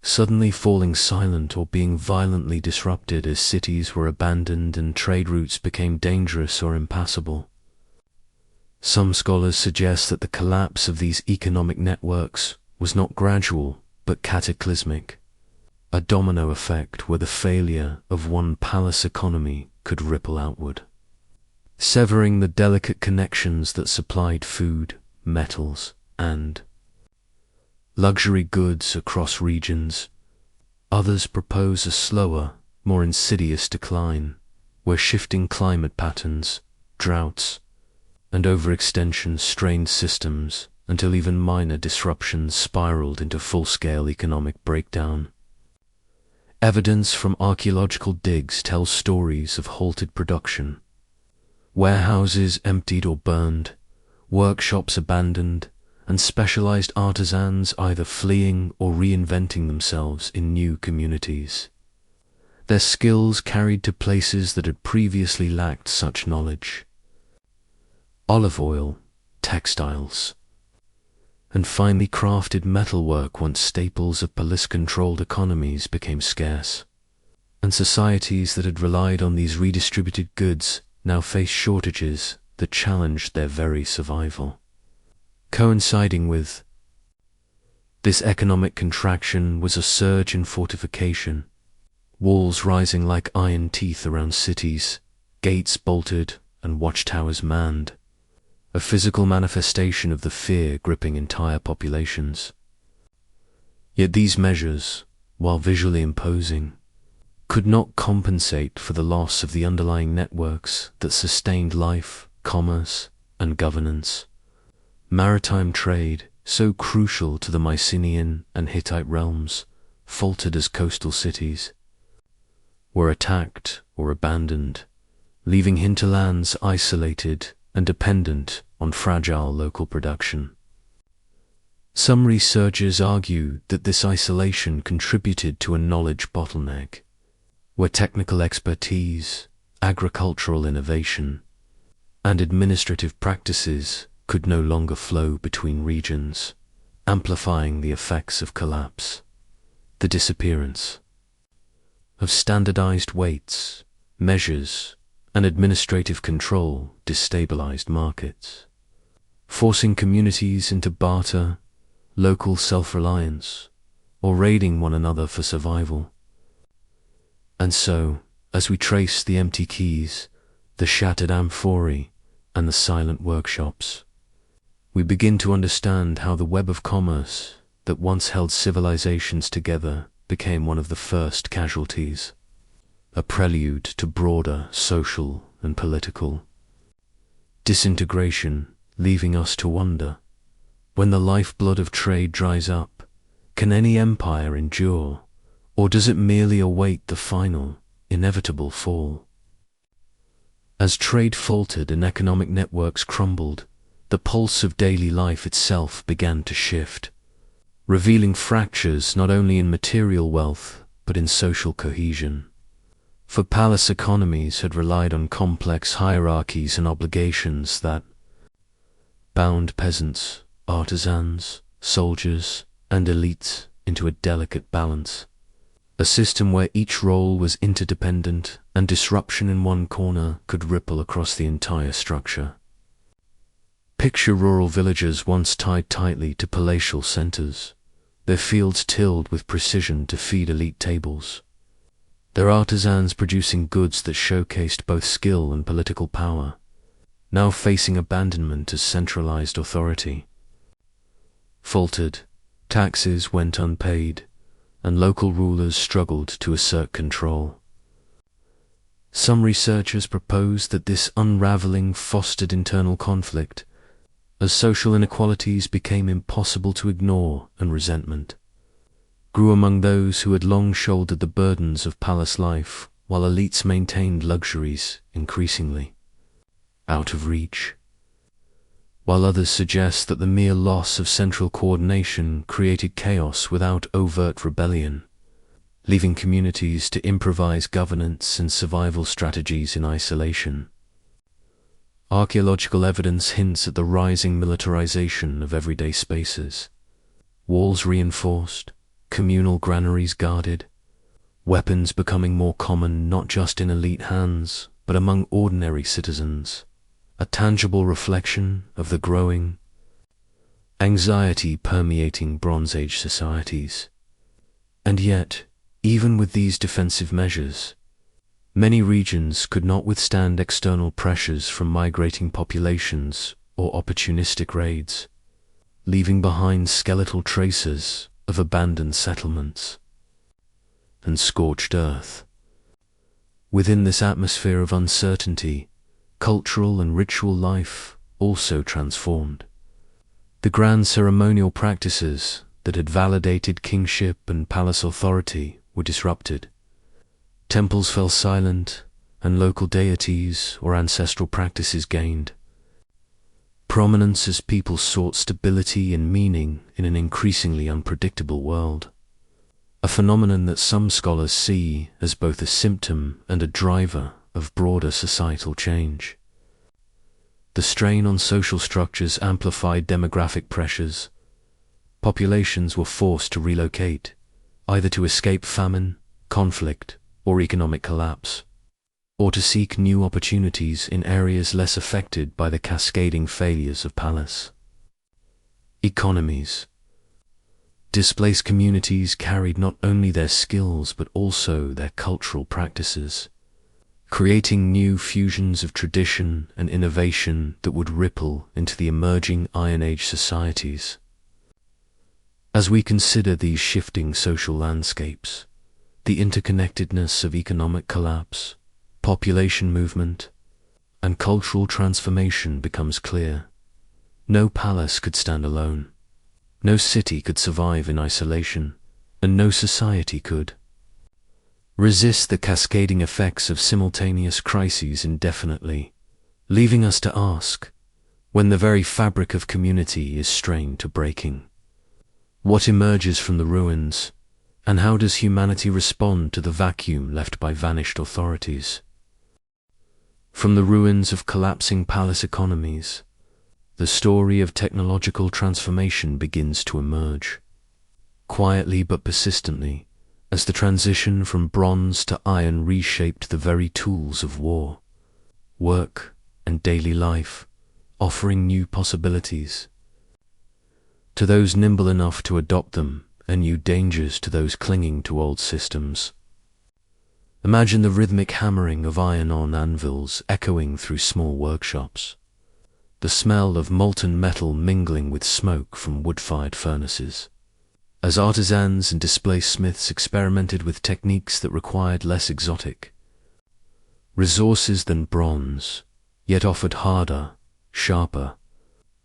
suddenly falling silent or being violently disrupted as cities were abandoned and trade routes became dangerous or impassable. Some scholars suggest that the collapse of these economic networks was not gradual but cataclysmic, a domino effect where the failure of one palace economy could ripple outward, severing the delicate connections that supplied food, metals, and luxury goods across regions. Others propose a slower, more insidious decline, where shifting climate patterns, droughts, and overextension strained systems until even minor disruptions spiraled into full-scale economic breakdown. Evidence from archaeological digs tells stories of halted production, warehouses emptied or burned, workshops abandoned, and specialized artisans either fleeing or reinventing themselves in new communities. Their skills carried to places that had previously lacked such knowledge. Olive oil, textiles, and finely crafted metalwork, once staples of police-controlled economies, became scarce, and societies that had relied on these redistributed goods now faced shortages that challenged their very survival. Coinciding with this economic contraction was a surge in fortification, walls rising like iron teeth around cities, gates bolted and watchtowers manned, a physical manifestation of the fear gripping entire populations. Yet these measures, while visually imposing, could not compensate for the loss of the underlying networks that sustained life, commerce, and governance. Maritime trade, so crucial to the Mycenaean and Hittite realms, faltered as coastal cities were attacked or abandoned, leaving hinterlands isolated and dependent on fragile local production. Some researchers argue that this isolation contributed to a knowledge bottleneck, where technical expertise, agricultural innovation, and administrative practices could no longer flow between regions, amplifying the effects of collapse. The disappearance of standardized weights, measures, and administrative control destabilized markets, forcing communities into barter, local self-reliance, or raiding one another for survival. And so, as we trace the empty keys, the shattered amphorae, and the silent workshops, we begin to understand how the web of commerce that once held civilizations together became one of the first casualties, a prelude to broader social and political disintegration, leaving us to wonder, when the lifeblood of trade dries up, can any empire endure, or does it merely await the final, inevitable fall? As trade faltered and economic networks crumbled, the pulse of daily life itself began to shift, revealing fractures not only in material wealth but in social cohesion. For palace economies had relied on complex hierarchies and obligations that bound peasants, artisans, soldiers, and elites into a delicate balance, a system where each role was interdependent and disruption in one corner could ripple across the entire structure. Picture rural villages once tied tightly to palatial centers, their fields tilled with precision to feed elite tables, their artisans producing goods that showcased both skill and political power, now facing abandonment as centralized authority. Faltered, taxes went unpaid, and local rulers struggled to assert control. Some researchers propose that this unraveling fostered internal conflict, as social inequalities became impossible to ignore and resentment grew among those who had long shouldered the burdens of palace life, while elites maintained luxuries increasingly out of reach, while others suggest that the mere loss of central coordination created chaos without overt rebellion, leaving communities to improvise governance and survival strategies in isolation. Archaeological evidence hints at the rising militarization of everyday spaces, walls reinforced, communal granaries guarded, weapons becoming more common not just in elite hands, but among ordinary citizens, a tangible reflection of the growing anxiety permeating Bronze Age societies. And yet, even with these defensive measures, many regions could not withstand external pressures from migrating populations or opportunistic raids, leaving behind skeletal traces of abandoned settlements and scorched earth. Within this atmosphere of uncertainty, cultural and ritual life also transformed. The grand ceremonial practices that had validated kingship and palace authority were disrupted. Temples fell silent, and local deities or ancestral practices gained prominence as people sought stability and meaning in an increasingly unpredictable world, a phenomenon that some scholars see as both a symptom and a driver of broader societal change. The strain on social structures amplified demographic pressures. Populations were forced to relocate, either to escape famine, conflict, or economic collapse, or to seek new opportunities in areas less affected by the cascading failures of palace economies. Displaced communities carried not only their skills but also their cultural practices, creating new fusions of tradition and innovation that would ripple into the emerging Iron Age societies. As we consider these shifting social landscapes, the interconnectedness of economic collapse, population movement, and cultural transformation becomes clear. No palace could stand alone. No city could survive in isolation, and no society could resist the cascading effects of simultaneous crises indefinitely, leaving us to ask, when the very fabric of community is strained to breaking, what emerges from the ruins, and how does humanity respond to the vacuum left by vanished authorities? From the ruins of collapsing palace economies, the story of technological transformation begins to emerge, quietly but persistently, as the transition from bronze to iron reshaped the very tools of war, work, and daily life, offering new possibilities to those nimble enough to adopt them, and new dangers to those clinging to old systems. Imagine the rhythmic hammering of iron on anvils echoing through small workshops, the smell of molten metal mingling with smoke from wood-fired furnaces, as artisans and displaced smiths experimented with techniques that required less exotic resources than bronze, yet offered harder, sharper,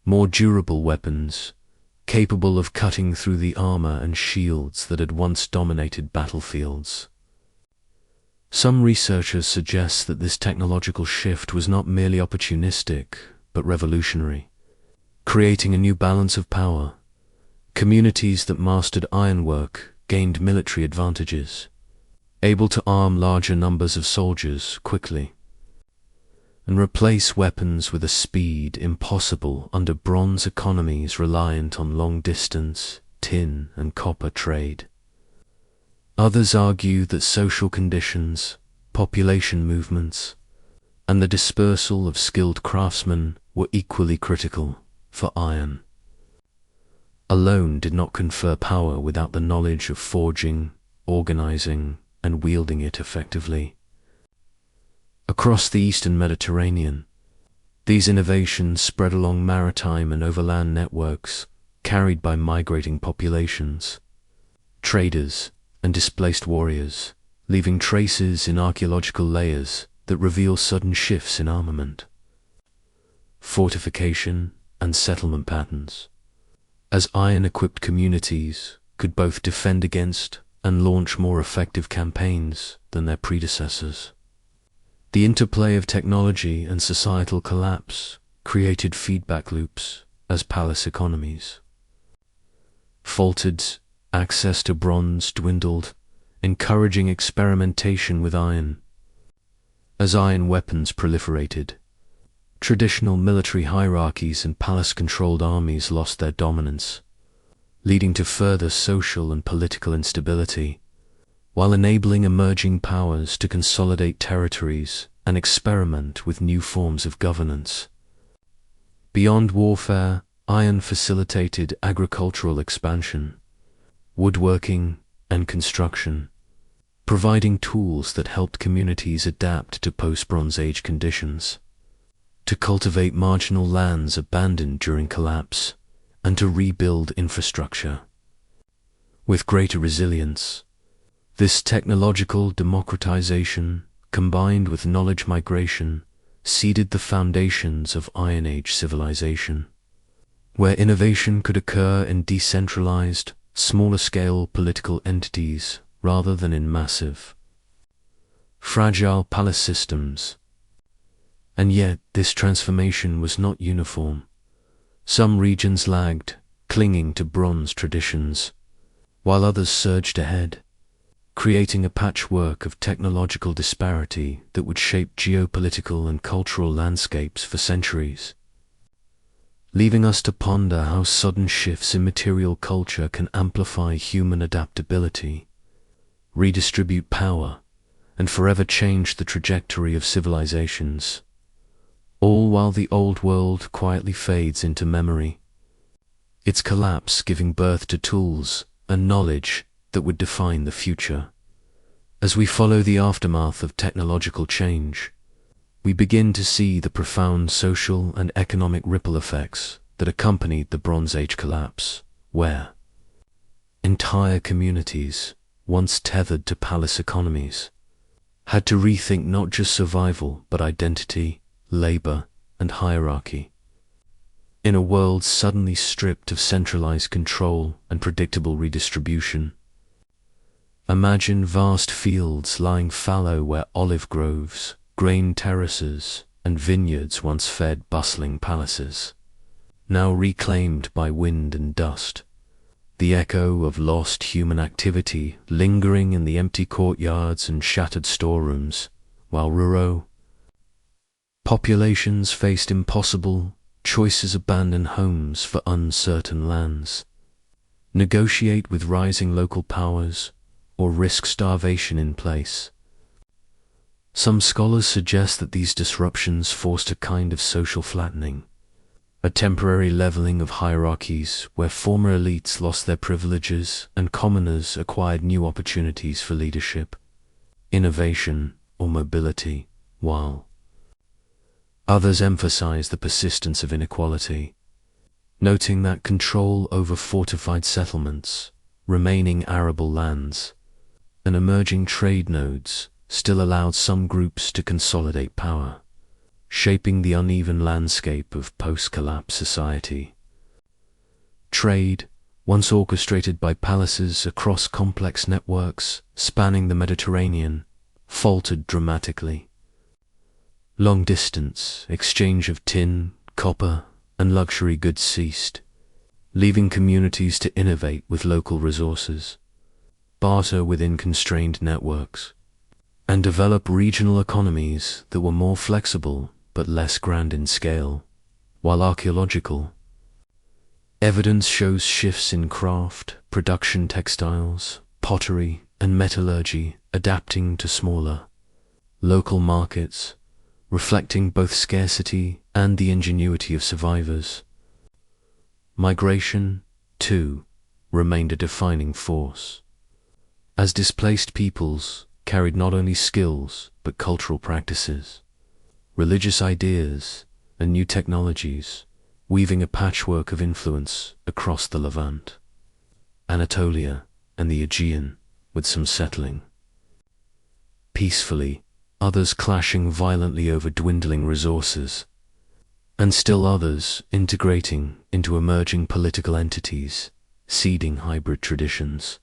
more durable weapons, capable of cutting through the armor and shields that had once dominated battlefields. Some researchers suggest that this technological shift was not merely opportunistic, but revolutionary, creating a new balance of power. Communities that mastered ironwork gained military advantages, able to arm larger numbers of soldiers quickly, and replace weapons with a speed impossible under bronze economies reliant on long-distance, tin and copper trade. Others argue that social conditions, population movements, and the dispersal of skilled craftsmen were equally critical, for iron alone did not confer power without the knowledge of forging, organizing, and wielding it effectively. Across the eastern Mediterranean, these innovations spread along maritime and overland networks carried by migrating populations, traders, and displaced warriors, leaving traces in archaeological layers that reveal sudden shifts in armament, fortification, and settlement patterns, as iron-equipped communities could both defend against and launch more effective campaigns than their predecessors. The interplay of technology and societal collapse created feedback loops as palace economies faltered, access to bronze dwindled, encouraging experimentation with iron. As iron weapons proliferated, traditional military hierarchies and palace-controlled armies lost their dominance, leading to further social and political instability, while enabling emerging powers to consolidate territories and experiment with new forms of governance. Beyond warfare, iron facilitated agricultural expansion, woodworking, and construction, providing tools that helped communities adapt to post-Bronze Age conditions, to cultivate marginal lands abandoned during collapse, and to rebuild infrastructure. With greater resilience, this technological democratization, combined with knowledge migration, seeded the foundations of Iron Age civilization, where innovation could occur in decentralized, smaller-scale political entities rather than in massive, fragile palace systems. And yet, this transformation was not uniform. Some regions lagged, clinging to bronze traditions, while others surged ahead, creating a patchwork of technological disparity that would shape geopolitical and cultural landscapes for centuries, leaving us to ponder how sudden shifts in material culture can amplify human adaptability, redistribute power, and forever change the trajectory of civilizations, all while the old world quietly fades into memory, its collapse giving birth to tools and knowledge that would define the future. As we follow the aftermath of technological change, we begin to see the profound social and economic ripple effects that accompanied the Bronze Age collapse, where entire communities, once tethered to palace economies, had to rethink not just survival but identity, labor, and hierarchy. In a world suddenly stripped of centralized control and predictable redistribution, imagine vast fields lying fallow where olive groves, grain terraces, and vineyards once fed bustling palaces, now reclaimed by wind and dust, the echo of lost human activity lingering in the empty courtyards and shattered storerooms, while rural populations faced impossible choices: abandon homes for uncertain lands, negotiate with rising local powers, or risk starvation in place. Some scholars suggest that these disruptions forced a kind of social flattening, a temporary leveling of hierarchies where former elites lost their privileges and commoners acquired new opportunities for leadership, innovation, or mobility, while others emphasize the persistence of inequality, noting that control over fortified settlements, remaining arable lands, and emerging trade nodes still allowed some groups to consolidate power, shaping the uneven landscape of post-collapse society. Trade, once orchestrated by palaces across complex networks spanning the Mediterranean, faltered dramatically. Long-distance exchange of tin, copper, and luxury goods ceased, leaving communities to innovate with local resources, barter within constrained networks, and develop regional economies that were more flexible but less grand in scale, while archaeological evidence shows shifts in craft, production textiles, pottery, and metallurgy adapting to smaller, local markets, reflecting both scarcity and the ingenuity of survivors. Migration, too, remained a defining force, as displaced peoples carried not only skills but cultural practices, religious ideas, and new technologies, weaving a patchwork of influence across the Levant, Anatolia, and the Aegean, with some settling peacefully, others clashing violently over dwindling resources, and still others integrating into emerging political entities, seeding hybrid traditions.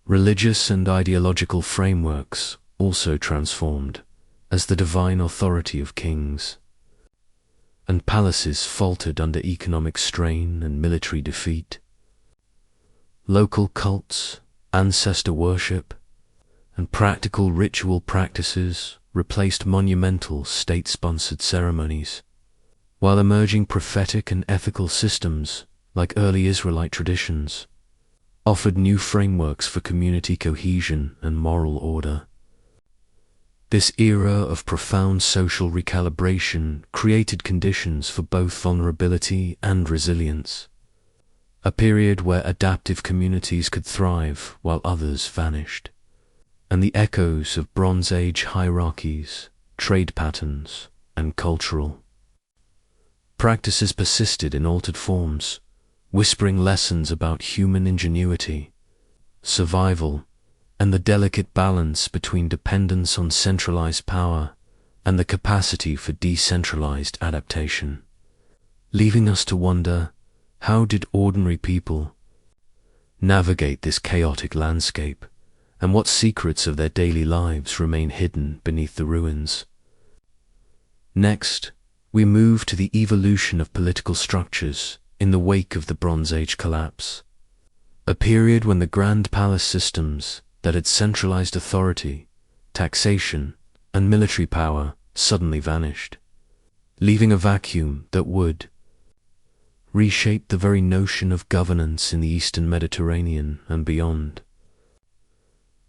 Religious and ideological frameworks also transformed, as the divine authority of kings and palaces faltered under economic strain and military defeat. Local cults, ancestor worship, and practical ritual practices replaced monumental state-sponsored ceremonies, while emerging prophetic and ethical systems, like early Israelite traditions, offered new frameworks for community cohesion and moral order. This era of profound social recalibration created conditions for both vulnerability and resilience, a period where adaptive communities could thrive while others vanished, and the echoes of Bronze Age hierarchies, trade patterns, and cultural practices persisted in altered forms, whispering lessons about human ingenuity, survival, and the delicate balance between dependence on centralized power and the capacity for decentralized adaptation, leaving us to wonder, how did ordinary people navigate this chaotic landscape, and what secrets of their daily lives remain hidden beneath the ruins? Next, we move to the evolution of political structures in the wake of the Bronze Age collapse, a period when the grand palace systems that had centralized authority, taxation, and military power suddenly vanished, leaving a vacuum that would reshape the very notion of governance in the Eastern Mediterranean and beyond.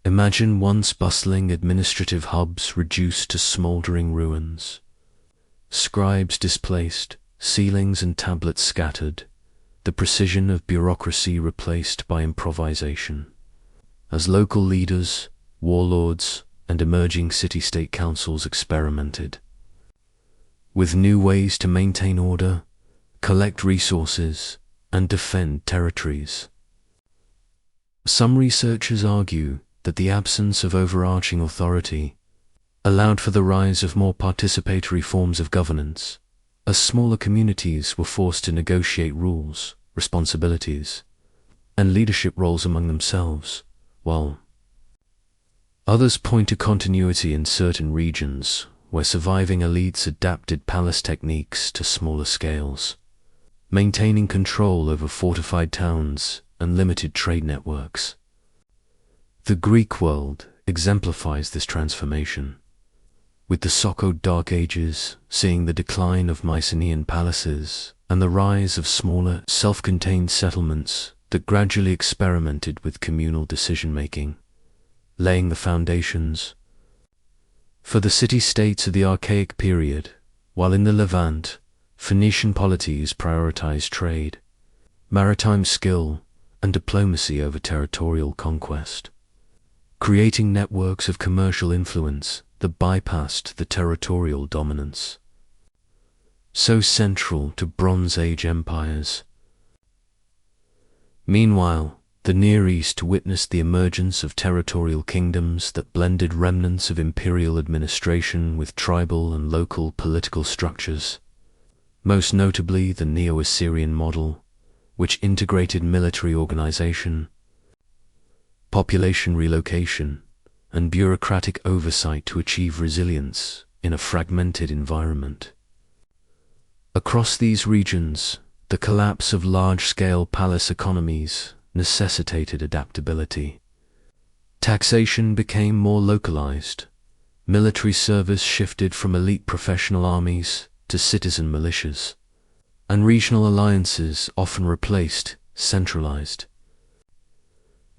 Imagine once bustling administrative hubs reduced to smoldering ruins, scribes displaced, ceilings and tablets scattered, the precision of bureaucracy replaced by improvisation, as local leaders, warlords, and emerging city-state councils experimented with new ways to maintain order, collect resources, and defend territories. Some researchers argue that the absence of overarching authority allowed for the rise of more participatory forms of governance, as smaller communities were forced to negotiate rules, responsibilities, and leadership roles among themselves, while others point to continuity in certain regions where surviving elites adapted palace techniques to smaller scales, maintaining control over fortified towns and limited trade networks. The Greek world exemplifies this transformation, with the so-called Dark Ages seeing the decline of Mycenaean palaces and the rise of smaller, self-contained settlements that gradually experimented with communal decision-making, laying the foundations for the city-states of the Archaic period, while in the Levant, Phoenician polities prioritized trade, maritime skill, and diplomacy over territorial conquest, creating networks of commercial influence that bypassed the territorial dominance so central to Bronze Age empires. Meanwhile, the Near East witnessed the emergence of territorial kingdoms that blended remnants of imperial administration with tribal and local political structures, most notably the Neo-Assyrian model, which integrated military organization, population relocation, and bureaucratic oversight to achieve resilience in a fragmented environment. Across these regions, the collapse of large-scale palace economies necessitated adaptability. Taxation became more localized, military service shifted from elite professional armies to citizen militias, and regional alliances often replaced centralized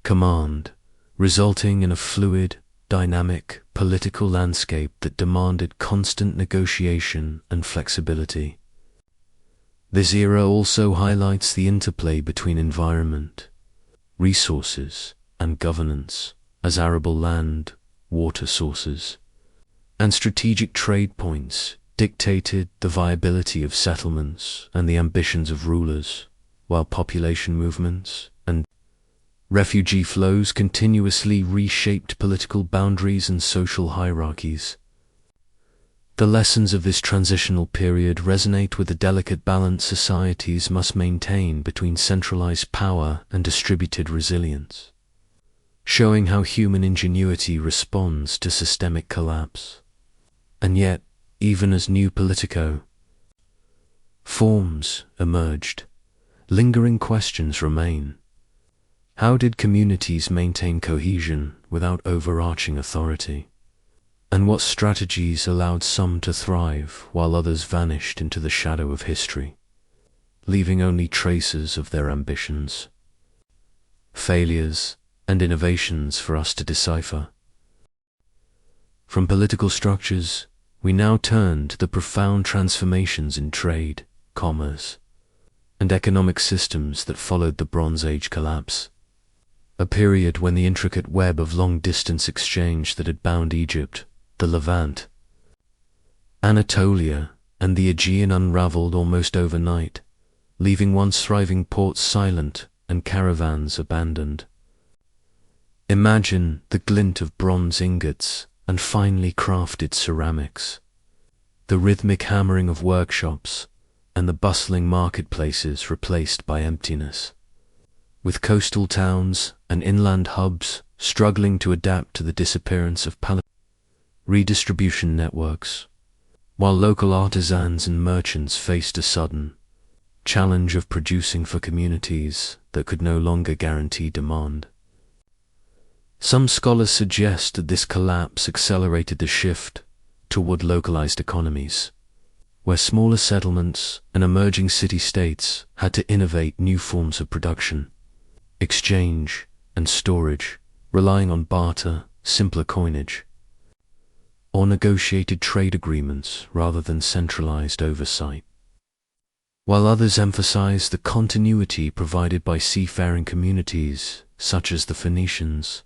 command, resulting in a fluid, dynamic political landscape that demanded constant negotiation and flexibility. This era also highlights the interplay between environment, resources, and governance, as arable land, water sources, and strategic trade points dictated the viability of settlements and the ambitions of rulers, while population movements and refugee flows continuously reshaped political boundaries and social hierarchies. The lessons of this transitional period resonate with the delicate balance societies must maintain between centralized power and distributed resilience, showing how human ingenuity responds to systemic collapse. And yet, even as new political forms emerged, lingering questions remain. How did communities maintain cohesion without overarching authority? And what strategies allowed some to thrive while others vanished into the shadow of history, leaving only traces of their ambitions, failures, and innovations for us to decipher? From political structures, we now turn to the profound transformations in trade, commerce, and economic systems that followed the Bronze Age collapse. A period when the intricate web of long-distance exchange that had bound Egypt, the Levant, Anatolia, and the Aegean unraveled almost overnight, leaving once thriving ports silent and caravans abandoned. Imagine the glint of bronze ingots and finely crafted ceramics, the rhythmic hammering of workshops, and the bustling marketplaces replaced by emptiness, with coastal towns and inland hubs struggling to adapt to the disappearance of redistribution networks, while local artisans and merchants faced a sudden challenge of producing for communities that could no longer guarantee demand. Some scholars suggest that this collapse accelerated the shift toward localized economies, where smaller settlements and emerging city-states had to innovate new forms of production, exchange, and storage, relying on barter, simpler coinage, or negotiated trade agreements rather than centralized oversight. While others emphasize the continuity provided by seafaring communities, such as the Phoenicians,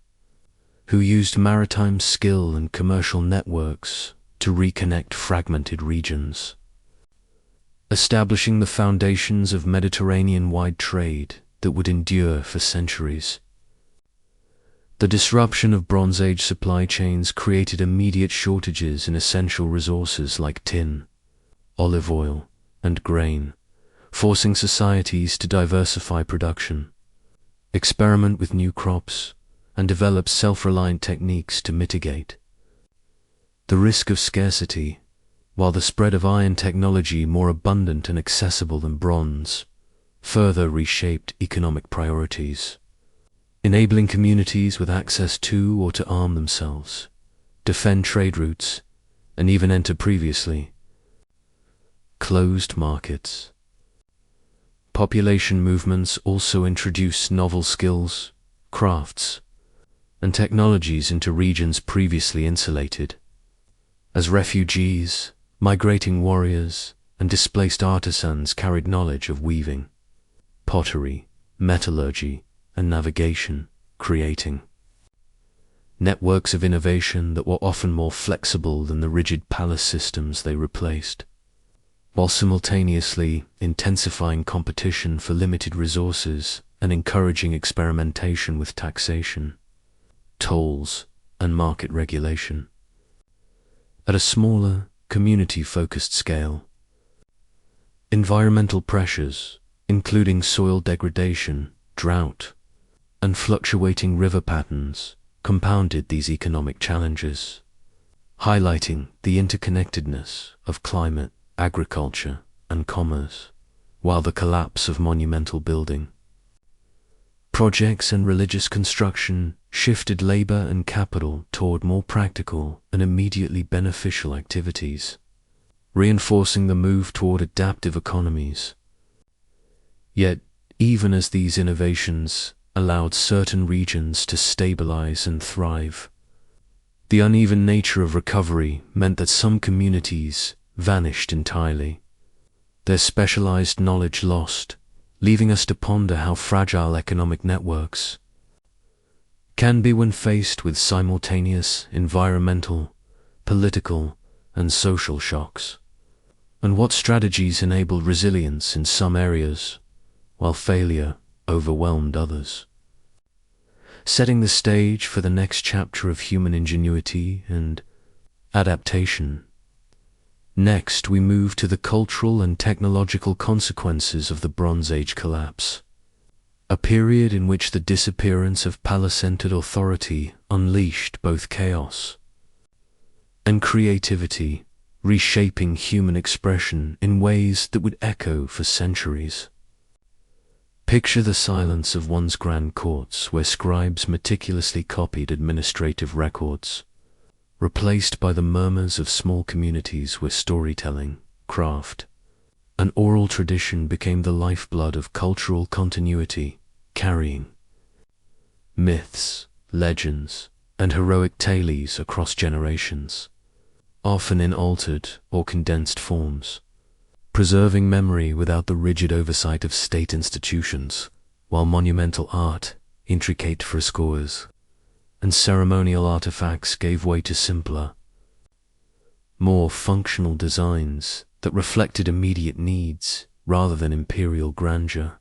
who used maritime skill and commercial networks to reconnect fragmented regions, establishing the foundations of Mediterranean-wide trade that would endure for centuries. The disruption of Bronze Age supply chains created immediate shortages in essential resources like tin, olive oil, and grain, forcing societies to diversify production, experiment with new crops, and develop self-reliant techniques to mitigate the risk of scarcity, while the spread of iron technology, more abundant and accessible than bronze, further reshaped economic priorities, enabling communities with access to or to arm themselves, defend trade routes, and even enter previously closed markets. Population movements also introduced novel skills, crafts, and technologies into regions previously insulated, as refugees, migrating warriors, and displaced artisans carried knowledge of weaving, pottery, metallurgy, and navigation, creating networks of innovation that were often more flexible than the rigid palace systems they replaced, while simultaneously intensifying competition for limited resources and encouraging experimentation with taxation, tolls, and market regulation. At a smaller, community-focused scale, environmental pressures, including soil degradation, drought, and fluctuating river patterns, compounded these economic challenges, highlighting the interconnectedness of climate, agriculture, and commerce, while the collapse of monumental building projects and religious construction shifted labor and capital toward more practical and immediately beneficial activities, reinforcing the move toward adaptive economies. Yet, even as these innovations allowed certain regions to stabilize and thrive, the uneven nature of recovery meant that some communities vanished entirely, their specialized knowledge lost, leaving us to ponder how fragile economic networks can be when faced with simultaneous environmental, political, and social shocks, and what strategies enabled resilience in some areas, while failure overwhelmed others. Setting the stage for the next chapter of human ingenuity and adaptation. Next, we move to the cultural and technological consequences of the Bronze Age collapse, a period in which the disappearance of palace-centered authority unleashed both chaos and creativity, reshaping human expression in ways that would echo for centuries. Picture the silence of once grand courts where scribes meticulously copied administrative records, replaced by the murmurs of small communities where storytelling, craft, and oral tradition became the lifeblood of cultural continuity, carrying myths, legends, and heroic tales across generations, often in altered or condensed forms, preserving memory without the rigid oversight of state institutions, while monumental art, intricate frescoes, and ceremonial artifacts gave way to simpler, more functional designs that reflected immediate needs rather than imperial grandeur.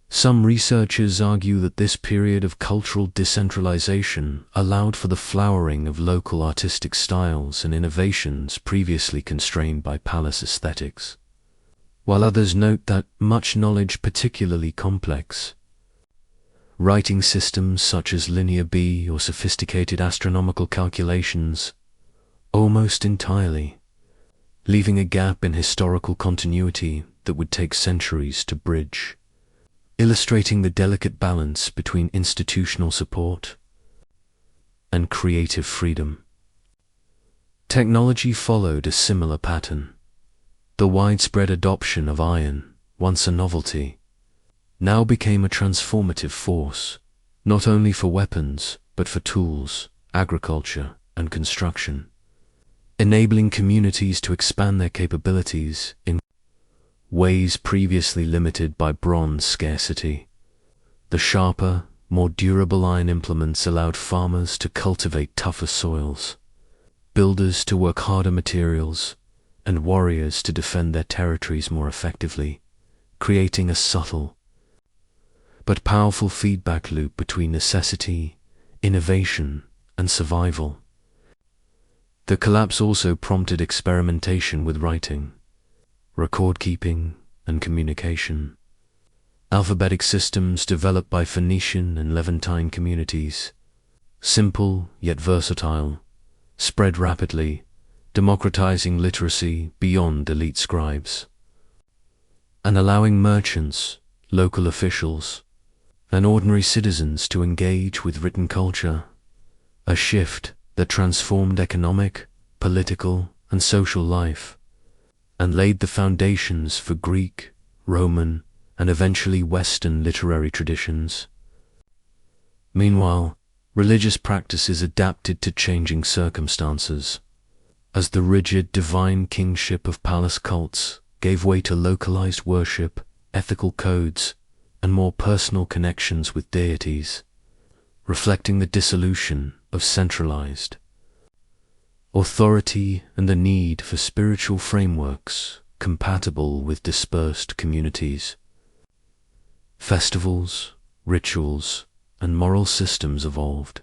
Some researchers argue that this period of cultural decentralization allowed for the flowering of local artistic styles and innovations previously constrained by palace aesthetics, while others note that much knowledge, particularly complex writing systems such as Linear B or sophisticated astronomical calculations, almost entirely, leaving a gap in historical continuity that would take centuries to bridge, illustrating the delicate balance between institutional support and creative freedom. Technology followed a similar pattern. The widespread adoption of iron, once a novelty, now became a transformative force, not only for weapons, but for tools, agriculture, and construction, enabling communities to expand their capabilities in ways previously limited by bronze scarcity. The sharper, more durable iron implements allowed farmers to cultivate tougher soils, builders to work harder materials, and warriors to defend their territories more effectively, creating a subtle but powerful feedback loop between necessity, innovation, and survival. The collapse also prompted experimentation with writing, record-keeping, and communication. Alphabetic systems developed by Phoenician and Levantine communities, simple yet versatile, spread rapidly, democratizing literacy beyond elite scribes, and allowing merchants, local officials, and ordinary citizens to engage with written culture, a shift that transformed economic, political, and social life, and laid the foundations for Greek, Roman, and eventually Western literary traditions. Meanwhile, religious practices adapted to changing circumstances, as the rigid divine kingship of palace cults gave way to localized worship, ethical codes, and more personal connections with deities, reflecting the dissolution of centralized authority and the need for spiritual frameworks compatible with dispersed communities. Festivals, rituals, and moral systems evolved,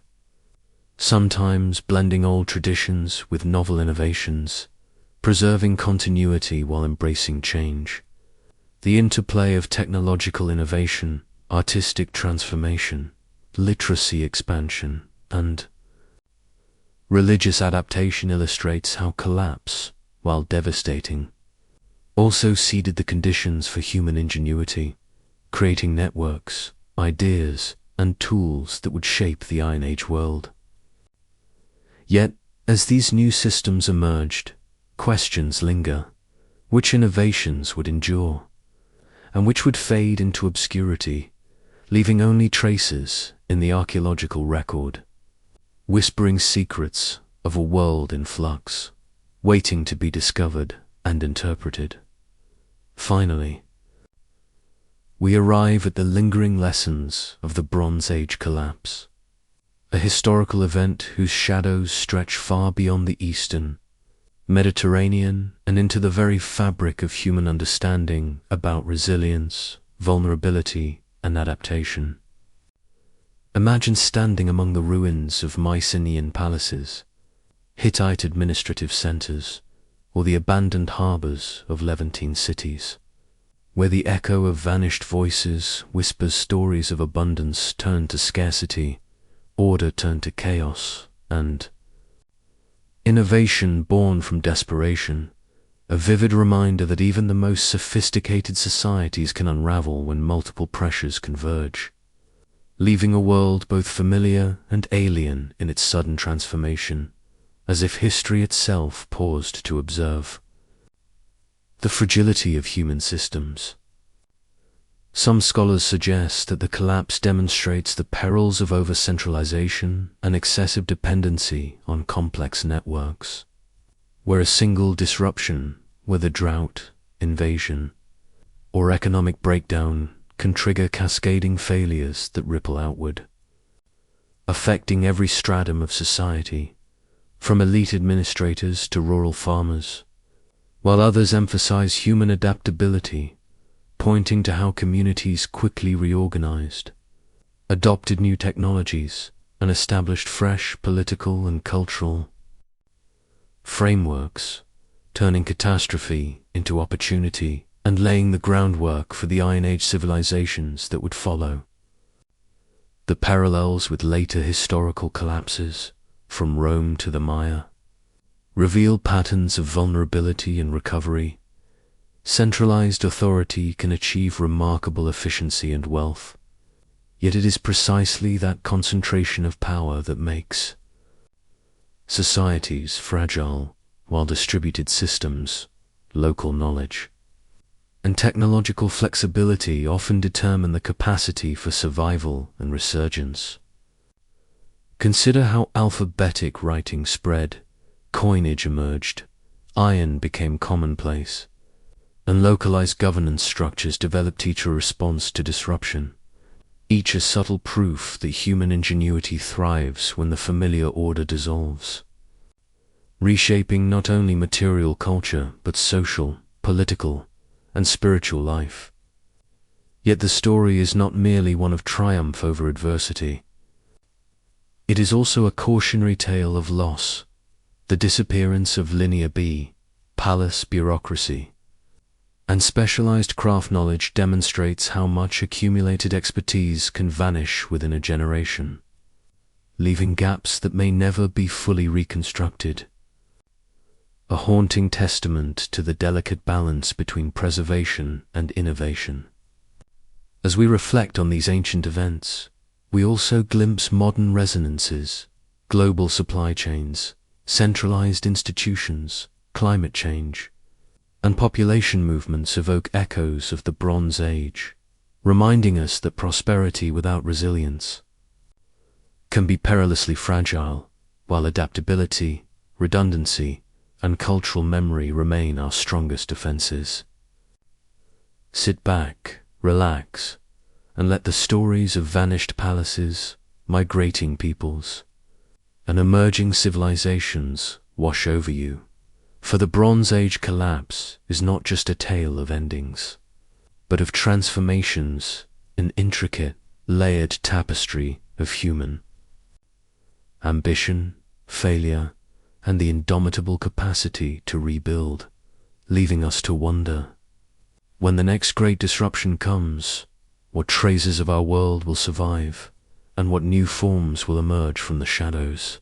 sometimes blending old traditions with novel innovations, preserving continuity while embracing change. The interplay of technological innovation, artistic transformation, literacy expansion, and religious adaptation illustrates how collapse, while devastating, also seeded the conditions for human ingenuity, creating networks, ideas, and tools that would shape the Iron Age world. Yet, as these new systems emerged, questions linger. Which innovations would endure, and which would fade into obscurity, leaving only traces in the archaeological record, whispering secrets of a world in flux, waiting to be discovered and interpreted. Finally, we arrive at the lingering lessons of the Bronze Age collapse, a historical event whose shadows stretch far beyond the Eastern, Mediterranean, and into the very fabric of human understanding about resilience, vulnerability, and adaptation. Imagine standing among the ruins of Mycenaean palaces, Hittite administrative centers, or the abandoned harbors of Levantine cities, where the echo of vanished voices whispers stories of abundance turned to scarcity, order turned to chaos, and innovation born from desperation, a vivid reminder that even the most sophisticated societies can unravel when multiple pressures converge, leaving a world both familiar and alien in its sudden transformation, as if history itself paused to observe. The fragility of human systems. Some scholars suggest that the collapse demonstrates the perils of over-centralization and excessive dependency on complex networks, where a single disruption, whether drought, invasion, or economic breakdown, can trigger cascading failures that ripple outward, affecting every stratum of society, from elite administrators to rural farmers, while others emphasize human adaptability, pointing to how communities quickly reorganized, adopted new technologies, and established fresh political and cultural frameworks, turning catastrophe into opportunity and laying the groundwork for the Iron Age civilizations that would follow. The parallels with later historical collapses, from Rome to the Maya, reveal patterns of vulnerability and recovery. Centralized authority can achieve remarkable efficiency and wealth, yet it is precisely that concentration of power that makes societies fragile, while distributed systems, local knowledge, and technological flexibility often determine the capacity for survival and resurgence. Consider how alphabetic writing spread, coinage emerged, iron became commonplace, and localized governance structures developed, each a response to disruption, each a subtle proof that human ingenuity thrives when the familiar order dissolves, reshaping not only material culture but social, political, and spiritual life. Yet the story is not merely one of triumph over adversity. It is also a cautionary tale of loss, the disappearance of linear palace bureaucracy, and specialized craft knowledge demonstrates how much accumulated expertise can vanish within a generation, leaving gaps that may never be fully reconstructed. A haunting testament to the delicate balance between preservation and innovation. As we reflect on these ancient events, we also glimpse modern resonances, global supply chains, centralized institutions, climate change, and population movements evoke echoes of the Bronze Age, reminding us that prosperity without resilience can be perilously fragile, while adaptability, redundancy, and cultural memory remain our strongest defenses. Sit back, relax, and let the stories of vanished palaces, migrating peoples, and emerging civilizations wash over you. For the Bronze Age collapse is not just a tale of endings, but of transformations, an intricate, layered tapestry of human ambition, failure, and the indomitable capacity to rebuild, leaving us to wonder, when the next great disruption comes, what traces of our world will survive, and what new forms will emerge from the shadows.